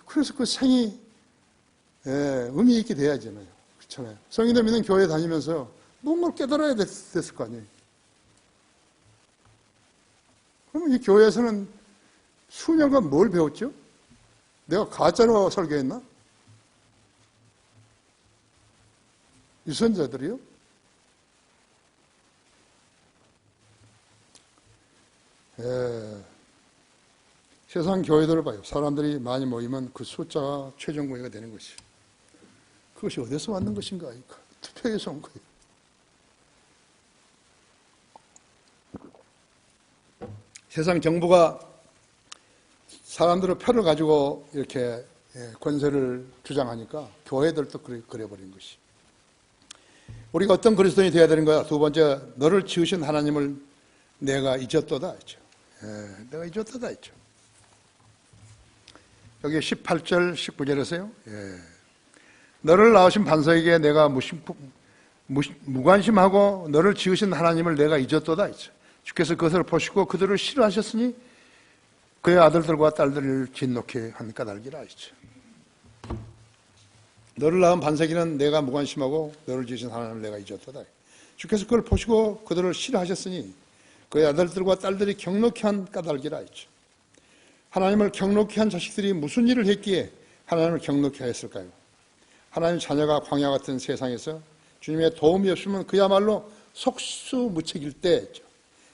그래서 그 생이 의미 있게 돼야잖아요. 그렇잖아요. 성인들 믿는 교회 다니면서 뭔가 깨달아야 됐을 거 아니에요. 그러면 이 교회에서는 수년간 뭘 배웠죠? 내가 가짜로 설교했나? 유선자들이요? 세상 교회들을 봐요. 사람들이 많이 모이면 그 숫자가 최종고의가 되는 것이에요. 그것이 어디서 왔는 것인가? 투표에서 온 거예요. 세상 정부가 사람들의 표를 가지고 이렇게 권세를 주장하니까 교회들도 그래버린 것이. 우리가 어떤 그리스도인이 되어야 되는 거야? 두 번째, 너를 지으신 하나님을 내가 잊었도다 했죠. 내가 잊었도다 했죠. 여기 18절, 19절에서요. 너를 낳으신 반석에게 내가 무관심하고 너를 지으신 하나님을 내가 잊었도다 했죠. 주께서 그것을 보시고 그들을 싫어하셨으니 그의 아들들과 딸들을 진노케 한 까닭이라 했죠. 너를 낳은 반석이는 내가 무관심하고 너를 지으신 하나님을 내가 잊었도다. 주께서 그걸 보시고 그들을 싫어하셨으니 그의 아들들과 딸들이 경록케 한 까닭이라 했죠. 하나님을 경록케 한 자식들이 무슨 일을 했기에 하나님을 경록케 하였을까요? 하나님 자녀가 광야 같은 세상에서 주님의 도움이 없으면 그야말로 속수무책일 때,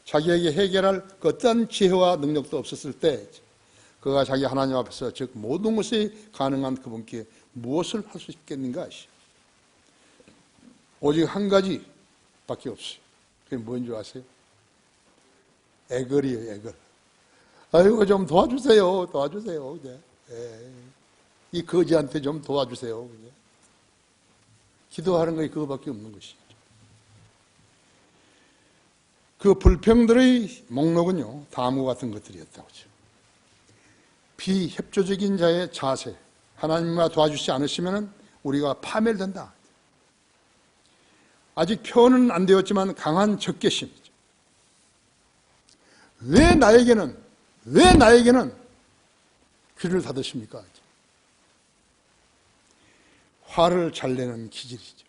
자기에게 해결할 그 어떤 지혜와 능력도 없었을 때, 그가 자기 하나님 앞에서 즉 모든 것이 가능한 그분께 무엇을 할 수 있겠는가 하시오. 오직 한 가지밖에 없어요. 그게 뭔 줄 아세요? 애걸이에요, 애걸. 아이고 좀 도와주세요, 도와주세요. 이 거지한테 좀 도와주세요. 기도하는 것이 그거밖에 없는 것이죠. 그 불평들의 목록은요, 다음과 같은 것들이었다고 하죠. 비협조적인 자의 자세, 하나님과 도와주시지 않으시면 우리가 파멸된다. 아직 표현은 안 되었지만 강한 적개심이죠. 왜 나에게는 귀를 닫으십니까? 화를 잘 내는 기질이죠.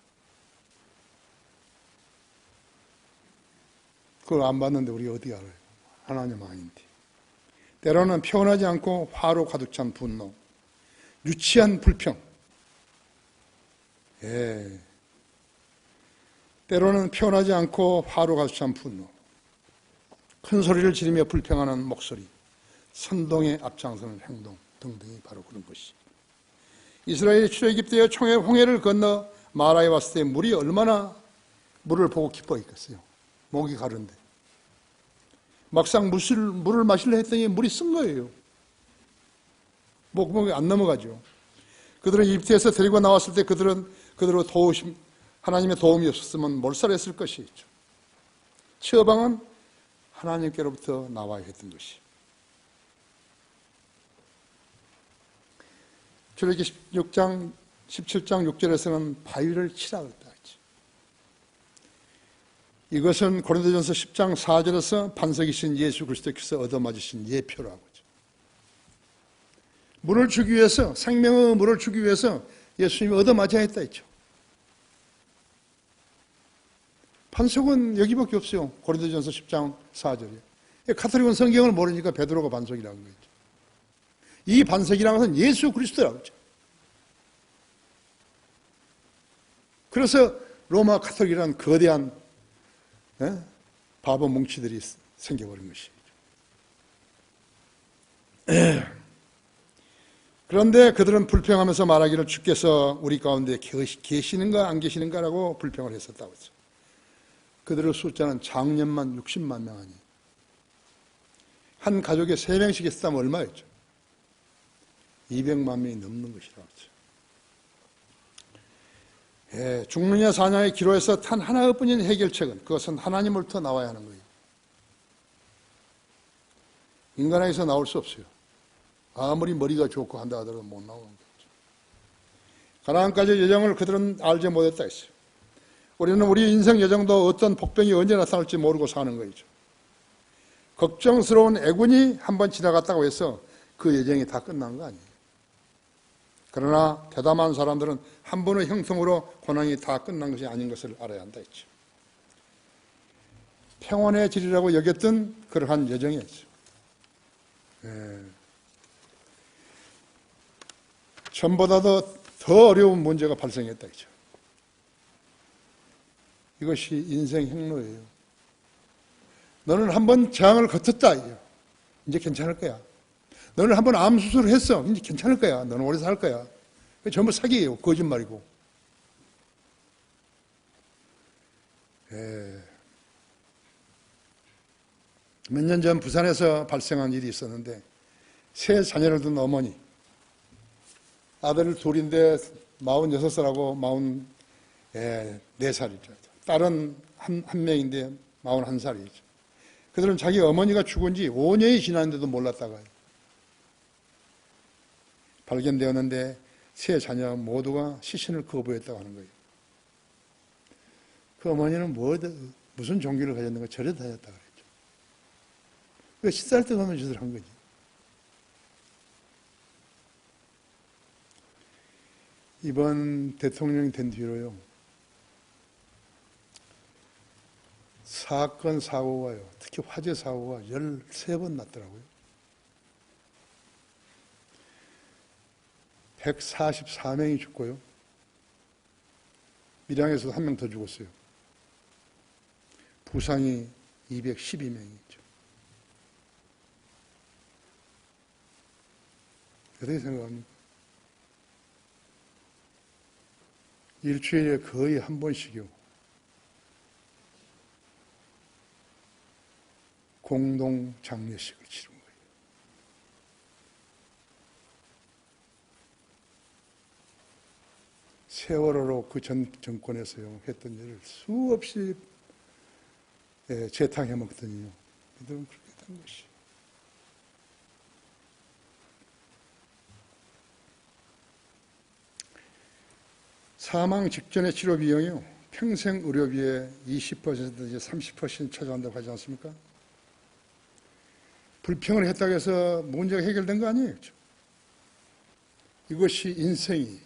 그걸 안 봤는데 우리 어디 알아요? 하나님 아닌데. 때로는 표현하지 않고 화로 가득 찬 분노, 유치한 불평, 때로는 표현하지 않고 화로 가득 찬 분노, 큰 소리를 지르며 불평하는 목소리, 선동에 앞장서는 행동 등등이 바로 그런 것이. 이스라엘이 출애굽되어 홍해를 건너 마라에 왔을 때 물이 얼마나 물을 보고 기뻐했겠어요. 목이 가른데. 막상 물을 마시려 했더니 물이 쓴 거예요. 목이 안 넘어가죠. 그들은 이집트에서 데리고 나왔을 때 그들은 그대로 하나님의 도움이 없었으면 몰살했을 것이죠. 처방은 하나님께로부터 나와야 했던 것이. 출애굽기 16장 17장 6절에서는 바위를 치라 그랬다 했죠. 이것은 고린도전서 10장 4절에서 반석이신 예수 그리스도께서 얻어맞으신 예표라고 하죠. 물을 주기 위해서, 생명의 물을 주기 위해서 예수님이 얻어맞아야 했다 했죠. 반석은 여기밖에 없어요. 고린도전서 10장 4절이에요. 가톨릭은 성경을 모르니까 베드로가 반석이라고 했죠. 이 반석이라는 것은 예수 그리스도라고 했죠. 그래서 로마 가톨릭이라는 거대한 바보 뭉치들이 생겨버린 것이죠. 그런데 그들은 불평하면서 말하기를 주께서 우리 가운데 계시는가 안 계시는가라고 불평을 했었다고 했어요. 그들의 숫자는 작년만 60만 명 아니에요. 한 가족에 3명씩 했다면 얼마였죠? 200만 명이 넘는 것이라고 했죠. 죽느냐 사냐의 기로에서 단 하나뿐인 해결책은 그것은 하나님으로부터 나와야 하는 거예요. 인간에게서 나올 수 없어요. 아무리 머리가 좋고 한다 하더라도 못 나오는 거죠. 가나안까지 여정을 그들은 알지 못했다 했어요. 우리는 우리 인생 여정도 어떤 복병이 언제 나타날지 모르고 사는 거죠. 걱정스러운 애군이 한번 지나갔다고 해서 그 여정이 다 끝난 거 아니에요. 그러나 대담한 사람들은 한 번의 형통으로 고난이 다 끝난 것이 아닌 것을 알아야 한다 했죠. 평온의 질이라고 여겼던 그러한 여정이었죠. 전보다도 더 어려운 문제가 발생했다 했죠. 이것이 인생 행로예요. 너는 한번 재앙을 거쳤다. 이제 괜찮을 거야. 너는 한번 암 수술을 했어. 이제 괜찮을 거야. 너는 오래 살 거야. 전부 사기예요. 거짓말이고. 몇 년 전 부산에서 발생한 일이 있었는데 세 자녀를 둔 어머니, 아들 둘인데 46살하고 44살이죠. 딸은 한 명인데 41살이죠. 그들은 자기 어머니가 죽은 지 5년이 지났는데도 몰랐다가 발견되었는데 세 자녀 모두가 시신을 거부했다고 하는 거예요. 그 어머니는 무슨 종교를 가졌는가 절에 다녔다고 그랬죠. 그 식사할 때 하는 짓을 한 거지. 이번 대통령이 된 뒤로요. 사건, 사고가요. 특히 화재 사고가 13번 났더라고요. 144명이 죽고요. 밀양에서도 한 명 더 죽었어요. 부상이 212명이죠. 어떻게 생각합니까? 일주일에 거의 한 번씩이요. 공동 장례식을 치른 거예요. 세월호로 그 전 정권에서요 했던 일을 수없이 재탕해 먹더니요. 그들은 그렇게 된 것이. 사망 직전의 치료 비용이요. 평생 의료비의 20%에서 30% 차지한다고 하지 않습니까? 불평을 했다고 해서 문제가 해결된 거 아니에요. 이것이 인생이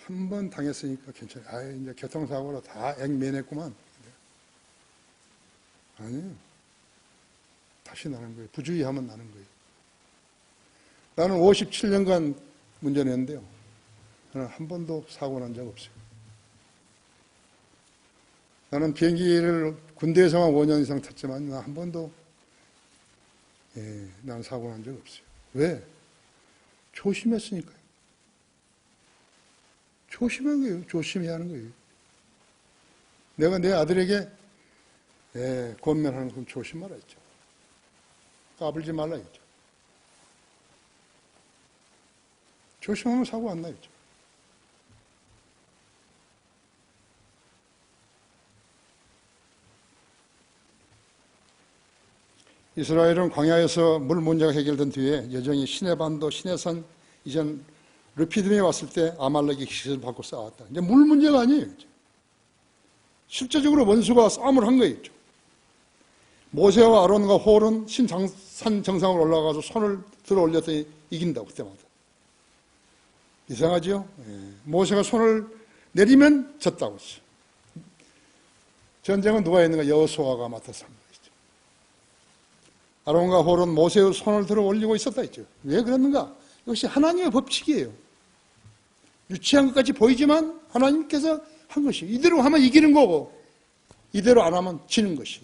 한 번 당했으니까 괜찮아요. 이제 교통사고로 다 액면했구만. 아니에요. 다시 나는 거예요. 부주의하면 나는 거예요. 나는 57년간 운전했는데요. 저는 한 번도 사고 난 적 없어요. 나는 비행기를 군대에서만 5년 이상 탔지만 한 번도 난 사고 난 적 없어요. 왜? 조심했으니까요. 조심한 거예요. 조심해야 하는 거예요. 내가 내 아들에게 권면하는 건 조심하라 했죠. 까불지 말라 했죠. 조심하면 사고 안 나겠죠. 이스라엘은 광야에서 물 문제가 해결된 뒤에 여전히 시내반도, 시내산, 이전 르피딤에 왔을 때 아말렉이 기세를 받고 싸웠다. 이제 물 문제가 아니에요. 실제적으로 원수가 싸움을 한 거예요. 모세와 아론과 홀은 산 정상으로 올라가서 손을 들어 올렸더니 이긴다고, 그때마다. 이상하죠? 모세가 손을 내리면 졌다고 했죠. 전쟁은 누가 했는가? 여호수아가 맡아서 한 거죠. 아론과 홀은 모세의 손을 들어 올리고 있었다 했죠. 왜 그랬는가? 이것이 하나님의 법칙이에요. 유치한 것까지 보이지만 하나님께서 한 것이, 이대로 하면 이기는 거고 이대로 안 하면 지는 것이,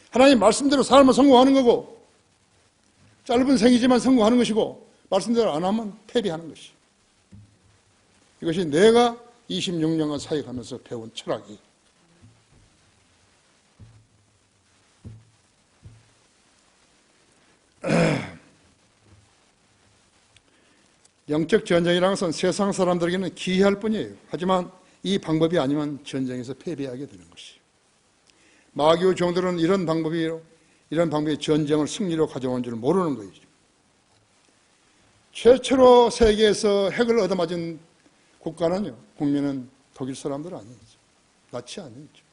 하나님 말씀대로 살면 성공하는 거고, 짧은 생이지만 성공하는 것이고, 말씀대로 안 하면 패배하는 것이, 이것이 내가 26년간 사역하면서 배운 철학이. 영적 전쟁이라는 것은 세상 사람들에게는 기이할 뿐이에요. 하지만 이 방법이 아니면 전쟁에서 패배하게 되는 것이에요. 마귀의 종들은 이런 방법이 전쟁을 승리로 가져온 줄 모르는 거죠. 최초로 세계에서 핵을 얻어맞은 국가는요, 국민은 독일 사람들 아니죠. 나치 아니죠.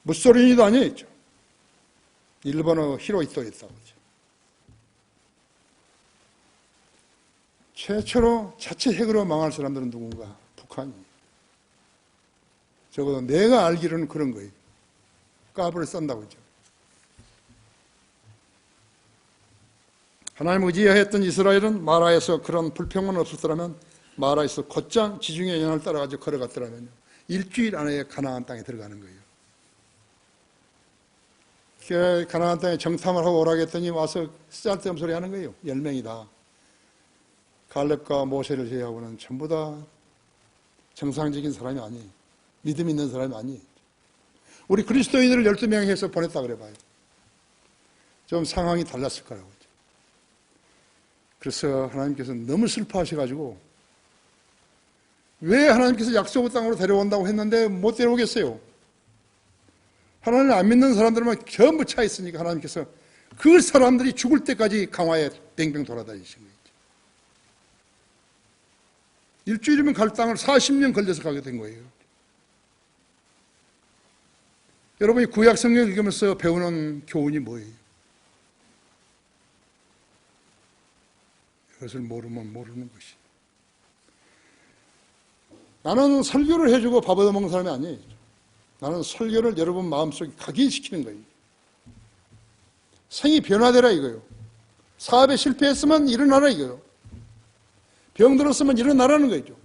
무솔리니도 아니죠. 일본의 히로히토였다고. 최초로 자체 핵으로 망할 사람들은 누군가? 북한이에요. 적어도 내가 알기로는 그런 거예요. 까불을 썬다고 했죠. 하나님 의지하였던 이스라엘은 마라에서 그런 불평만 없었더라면, 마라에서 곧장 지중해 연을 따라가지고 걸어갔더라면요, 일주일 안에 가나안 땅에 들어가는 거예요. 가나안 땅에 정탐을 하고 오라고 했더니 와서 쓸데없는 소리 하는 거예요. 10명이다. 갈렙과 모세를 제외하고는 전부 다 정상적인 사람이 아니에요. 믿음 있는 사람이 아니에요. 우리 그리스도인들을 12명 해서 보냈다 그래봐요. 좀 상황이 달랐을 거라고. 그래서 하나님께서 너무 슬퍼하셔가지고, 왜 하나님께서 약속의 땅으로 데려온다고 했는데 못 데려오겠어요? 하나님을 안 믿는 사람들만 전부 차 있으니까 하나님께서 그 사람들이 죽을 때까지 강화에 뱅뱅 돌아다니신 거예요. 일주일이면 갈 땅을 40년 걸려서 가게 된 거예요. 여러분이 구약 성경을 읽으면서 배우는 교훈이 뭐예요? 이것을 모르면 모르는 것이. 나는 설교를 해주고 밥 얻어먹는 사람이 아니에요. 나는 설교를 여러분 마음속에 각인시키는 거예요. 생이 변화되라 이거예요. 사업에 실패했으면 일어나라 이거예요. 병들었으면 일어나라는 거죠.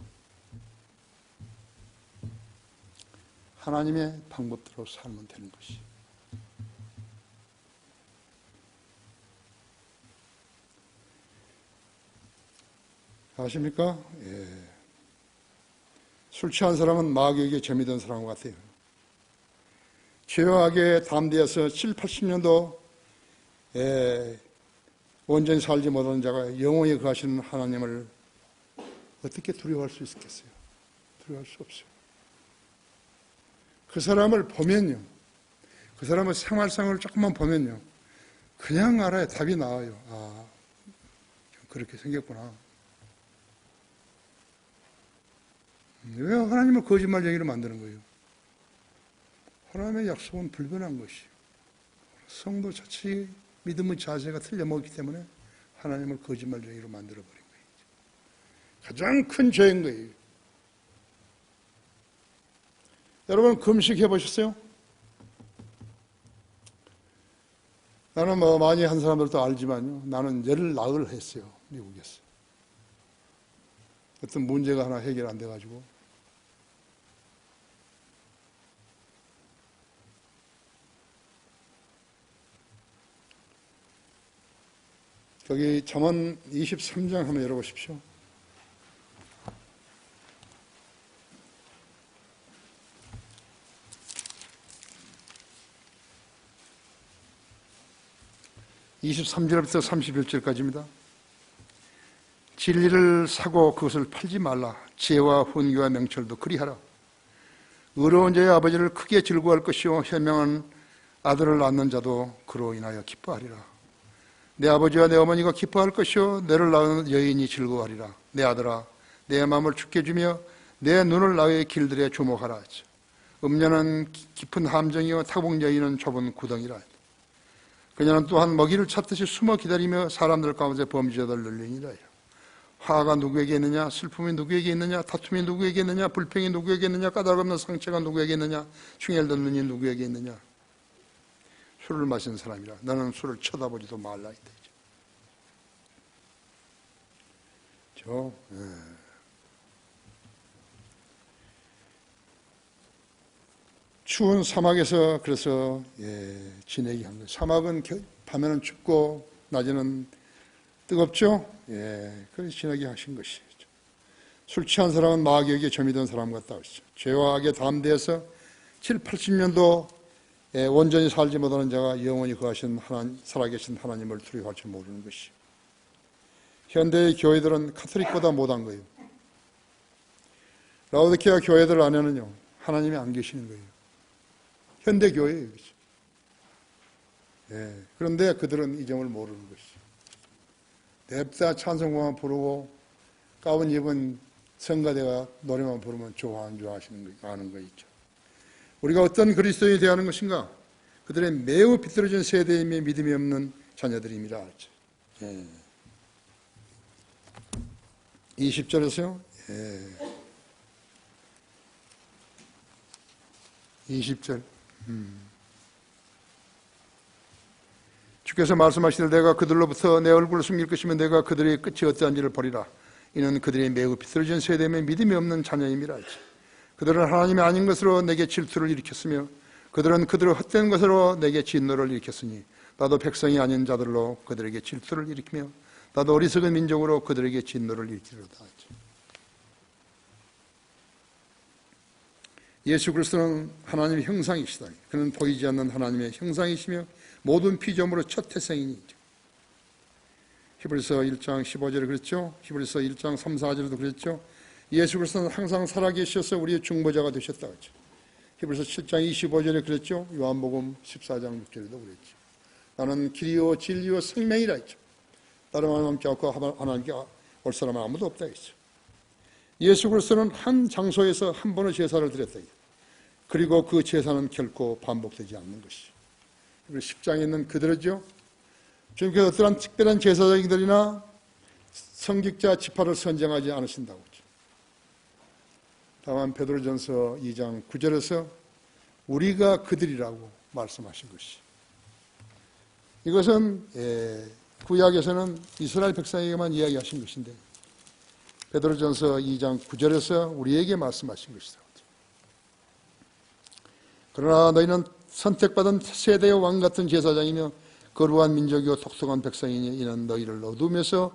하나님의 방법대로 살면 되는 것이. 아십니까? 예. 술 취한 사람은 마귀에게 재미든 사람 같아요. 죄악에 담대해서 7, 80년도 온전히 살지 못하는 자가 영원히 거하시는 하나님을 어떻게 두려워할 수 있겠어요? 두려워할 수 없어요. 그 사람을 보면요, 그 사람의 생활상을 조금만 보면요, 그냥 알아요. 답이 나와요. 아, 그렇게 생겼구나. 왜 하나님을 거짓말쟁이로 만드는 거예요? 하나님의 약속은 불변한 것이에요. 성도 자체의 믿음의 자세가 틀려먹기 때문에 하나님을 거짓말쟁이로 만들어버린 거예요. 가장 큰 죄인 거예요. 여러분 금식 해보셨어요? 나는 많이 한 사람들도 알지만요, 나는 열나흘 했어요. 미국에서. 어떤 문제가 하나 해결 안 돼가지고. 거기 잠언 23장 한번 열어보십시오. 23절부터 31절까지입니다. 진리를 사고 그것을 팔지 말라. 지혜와 훈계와 명철도 그리하라. 의로운 자의 아버지를 크게 즐거워할 것이요 현명한 아들을 낳는 자도 그로 인하여 기뻐하리라. 내 아버지와 내 어머니가 기뻐할 것이요 너를 낳은 여인이 즐거워하리라. 내 아들아, 내 마음을 죽게 주며 내 눈을 나의 길들에 주목하라. 음녀는 깊은 함정이요 타국 여인은 좁은 구덩이라. 그녀는 또한 먹이를 찾듯이 숨어 기다리며 사람들 가운데 범죄자들 늘리니라. 화가 누구에게 있느냐, 슬픔이 누구에게 있느냐, 다툼이 누구에게 있느냐, 불평이 누구에게 있느냐, 까닭 없는 상처가 누구에게 있느냐, 흉혈된 눈이 누구에게 있느냐. 술을 마신 사람이라 너는 술을 쳐다보지도 말라 이거죠. 추운 사막에서 그래서 지내게 한 거예요. 사막은 밤에는 춥고 낮에는 뜨겁죠. 그래서 지내게 하신 것이죠. 술 취한 사람은 마귀에게 점이던 사람 같다 그랬죠. 죄와 악에 담대해서 7, 80년도 온전히 살지 못하는 자가 영원히 거하신 살아계신 하나님을 두려워할 줄 모르는 것이죠. 현대의 교회들은 카톨릭보다 못한 거예요. 라오디케아 교회들 안에는요 하나님이 안 계시는 거예요. 현대 교회예요. 그런데 그들은 이 점을 모르는 것이죠. 냅다 찬송가만 부르고 가운 입은 성가대가 노래만 부르면 좋아하는 줄 아는 거 있죠. 우리가 어떤 그리스도인이 되어야 하는 것인가? 그들의 매우 비뚤어진 세대임에 믿음이 없는 자녀들입니다. 20절에서요. 20절. 주께서 말씀하시되 내가 그들로부터 내 얼굴을 숨길 것이며 내가 그들의 끝이 어떠한지를 보리라. 이는 그들의 매우 비뚤어진 세대임에 믿음이 없는 자녀임이라. 그들은 하나님이 아닌 것으로 내게 질투를 일으켰으며 그들은 그들의 헛된 것으로 내게 진노를 일으켰으니 나도 백성이 아닌 자들로 그들에게 질투를 일으키며 나도 어리석은 민족으로 그들에게 진노를 일으키리로다. 예수 그리스도는 하나님의 형상이시다. 그는 보이지 않는 하나님의 형상이시며 모든 피조물의 첫 태생이니 히브리서 1장 15절에 그랬죠. 히브리서 1장 3, 4절에도 그랬죠. 예수 그리스도는 항상 살아계셔서 우리의 중보자가 되셨다. 그랬죠. 히브리서 7장 25절에 그랬죠. 요한복음 14장 6절에도 그랬죠. 나는 길이요 진리요 생명이라 했죠. 다른 하나님께 없고 하나님께 올 사람은 아무도 없다 했죠. 예수 그리스도는 한 장소에서 한 번의 제사를 드렸다. 그리고 그 제사는 결코 반복되지 않는 것이죠. 10장에 있는 그들이죠. 주님께서 어떠한 특별한 제사장들이나 성직자 지파를 선정하지 않으신다고 했죠. 다만 베드로전서 2장 9절에서 우리가 그들이라고 말씀하신 것이. 이것은 구약에서는 이스라엘 백성에게만 이야기하신 것인데 베드로전서 2장 9절에서 우리에게 말씀하신 것이다. 그러나 너희는 선택받은 세대의 왕 같은 제사장이며 거룩한 민족이요 독특한 백성이니 이는 너희를 어둠에서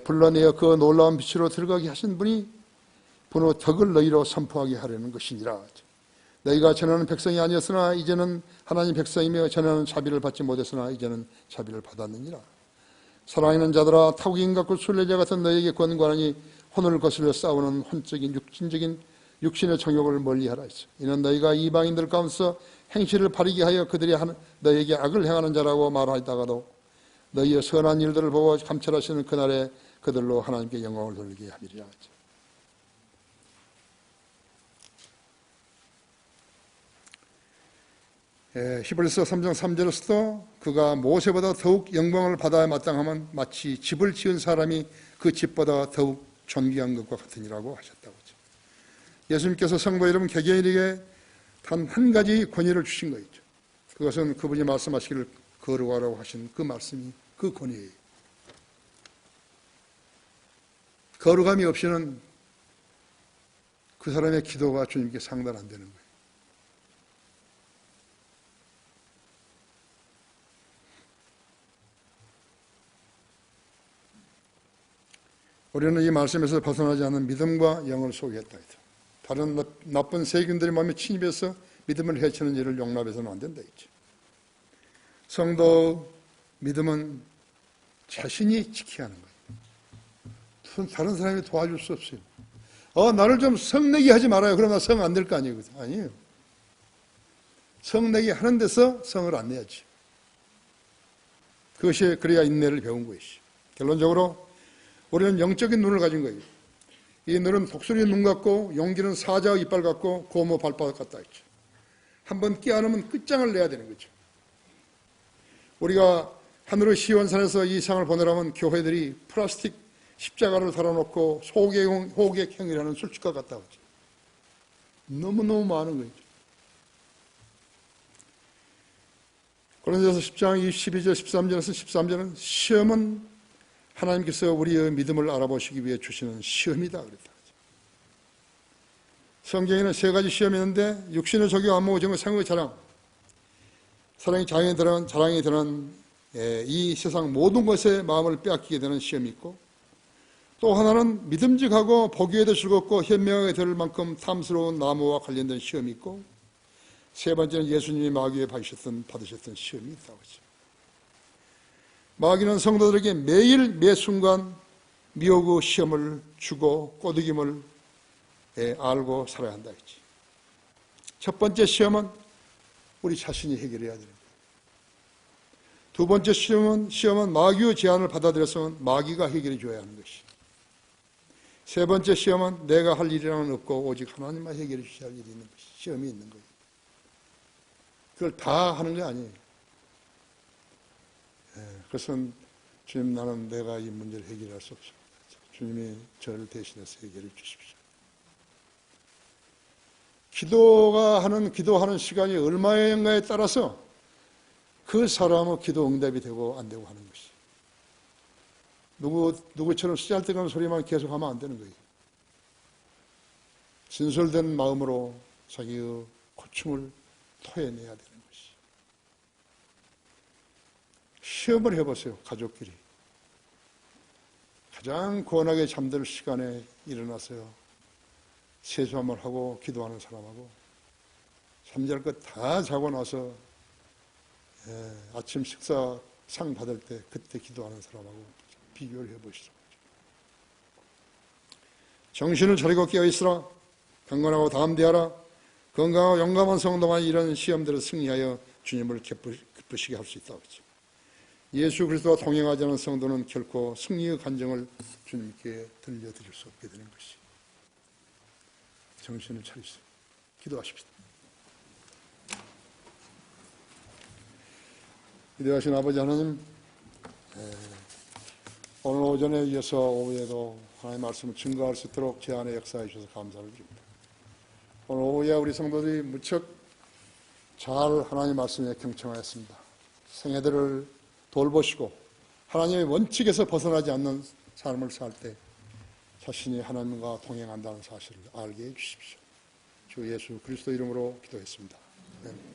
불러내어 그 놀라운 빛으로 들어가게 하신 분이 분의 덕을 너희로 선포하게 하려는 것이니라. 너희가 전에는 백성이 아니었으나 이제는 하나님 백성이며 전에는 자비를 받지 못했으나 이제는 자비를 받았느니라. 사랑하는 자들아 타국인 같고 순례자 같은 너희에게 권고하니 혼을 거슬려 싸우는 혼적인 육신적인 육신의 정욕을 멀리하라 했어. 이는 너희가 이방인들 가운데서 행실을 바르게 하여 그들이 너희에게 악을 행하는 자라고 말하다가도 너희의 선한 일들을 보고 감찰하시는 그날에 그들로 하나님께 영광을 돌리게 하리라. 히브리서 3장 3절에서도 그가 모세보다 더욱 영광을 받아야 마땅하면 마치 집을 지은 사람이 그 집보다 더욱 존귀한 것과 같으니라고 하셨다고 하죠. 예수님께서 성도 여러분 개개인에게 단 한 가지 권위를 주신 거 있죠. 그것은 그분이 말씀하시기를 거룩하라고 하신 그 말씀이 그 권위예요. 거룩함이 없이는 그 사람의 기도가 주님께 상달 안 되는 거예요. 우리는 이 말씀에서 벗어나지 않는 믿음과 영을 소유했다. 다른 나쁜 세균들이 마음에 침입해서 믿음을 해치는 일을 용납해서는 안 된다. 성도 믿음은 자신이 지켜야 하는 거예요. 다른 사람이 도와줄 수 없어요. 나를 좀 성내게 하지 말아요. 그러면 성 안 될 거 아니에요. 아니에요. 성내게 하는 데서 성을 안 내야지. 그것이 그래야 인내를 배운 것이죠. 결론적으로 우리는 영적인 눈을 가진 거예요. 이 눈은 독수리 눈 같고 용기는 사자 이빨 같고 고모 발바닥 같다 했죠. 한번 깨어나면 끝장을 내야 되는 거죠. 우리가 하늘의 시원산에서 이 상을 보내려면 교회들이 플라스틱 십자가를 달아놓고 호객행위라는 술집과 같다고 하죠. 너무너무 많은 거죠. 고린도서 10장 12절 13절에서 13절은 시험은 하나님께서 우리의 믿음을 알아보시기 위해 주시는 시험이다 그랬다. 성경에는 세 가지 시험이 있는데 육신을 적용 안목을 정의 생의 자랑, 사랑이 자랑이 되는 이 세상 모든 것에 마음을 빼앗기게 되는 시험이 있고, 또 하나는 믿음직하고 보기에도 즐겁고 현명하게 될 만큼 탐스러운 나무와 관련된 시험이 있고, 세 번째는 예수님이 마귀에 받으셨던 시험이 있다고 하죠. 마귀는 성도들에게 매일 매순간 미혹의 시험을 주고 꼬드김을 알고 살아야 한다 했지. 첫 번째 시험은 우리 자신이 해결해야 되는 거예요. 두 번째 시험은 마귀의 제안을 받아들여서 마귀가 해결해 줘야 하는 것이. 세 번째 시험은 내가 할 일이라는 없고 오직 하나님만 해결해 주셔야 할 일이 있는 것이. 시험이 있는 거예요. 그걸 다 하는 게 아니에요. 그것은 주님, 나는 내가 이 문제를 해결할 수 없습니다. 주님이 저를 대신해서 해결해 주십시오. 기도하는 시간이 얼마인가에 따라서 그 사람의 기도 응답이 되고 안 되고 하는 것이. 누구처럼 쓰잘데없는 소리만 계속하면 안 되는 거예요. 진솔된 마음으로 자기의 고충을 토해내야 되는 것이. 시험을 해보세요. 가족끼리. 가장 고원하게 잠들 시간에 일어나서요. 세수함을 하고 기도하는 사람하고 잠잘 것 다 자고 나서 아침 식사 상 받을 때 그때 기도하는 사람하고 비교를 해보시죠. 정신을 차리고 깨어있으라. 강건하고 담대하라. 건강하고 용감한 성도만 이런 시험들을 승리하여 주님을 기쁘시게 할 수 있다고 하죠. 예수 그리스도와 동행하지 않은 성도는 결코 승리의 간증을 주님께 들려드릴 수 없게 되는 것이. 정신을 차리시오. 기도하십시다. 기도하신 아버지 하나님, 오늘 오전에 이어서 오후에도 하나님의 말씀을 증거할 수 있도록 제 안에 역사해 주셔서 감사를 드립니다. 오늘 오후에 우리 성도들이 무척 잘 하나님의 말씀에 경청하였습니다. 생애들을 돌보시고 하나님의 원칙에서 벗어나지 않는 삶을 살 때 자신이 하나님과 동행한다는 사실을 알게 해주십시오. 주 예수 그리스도 이름으로 기도했습니다. 아멘.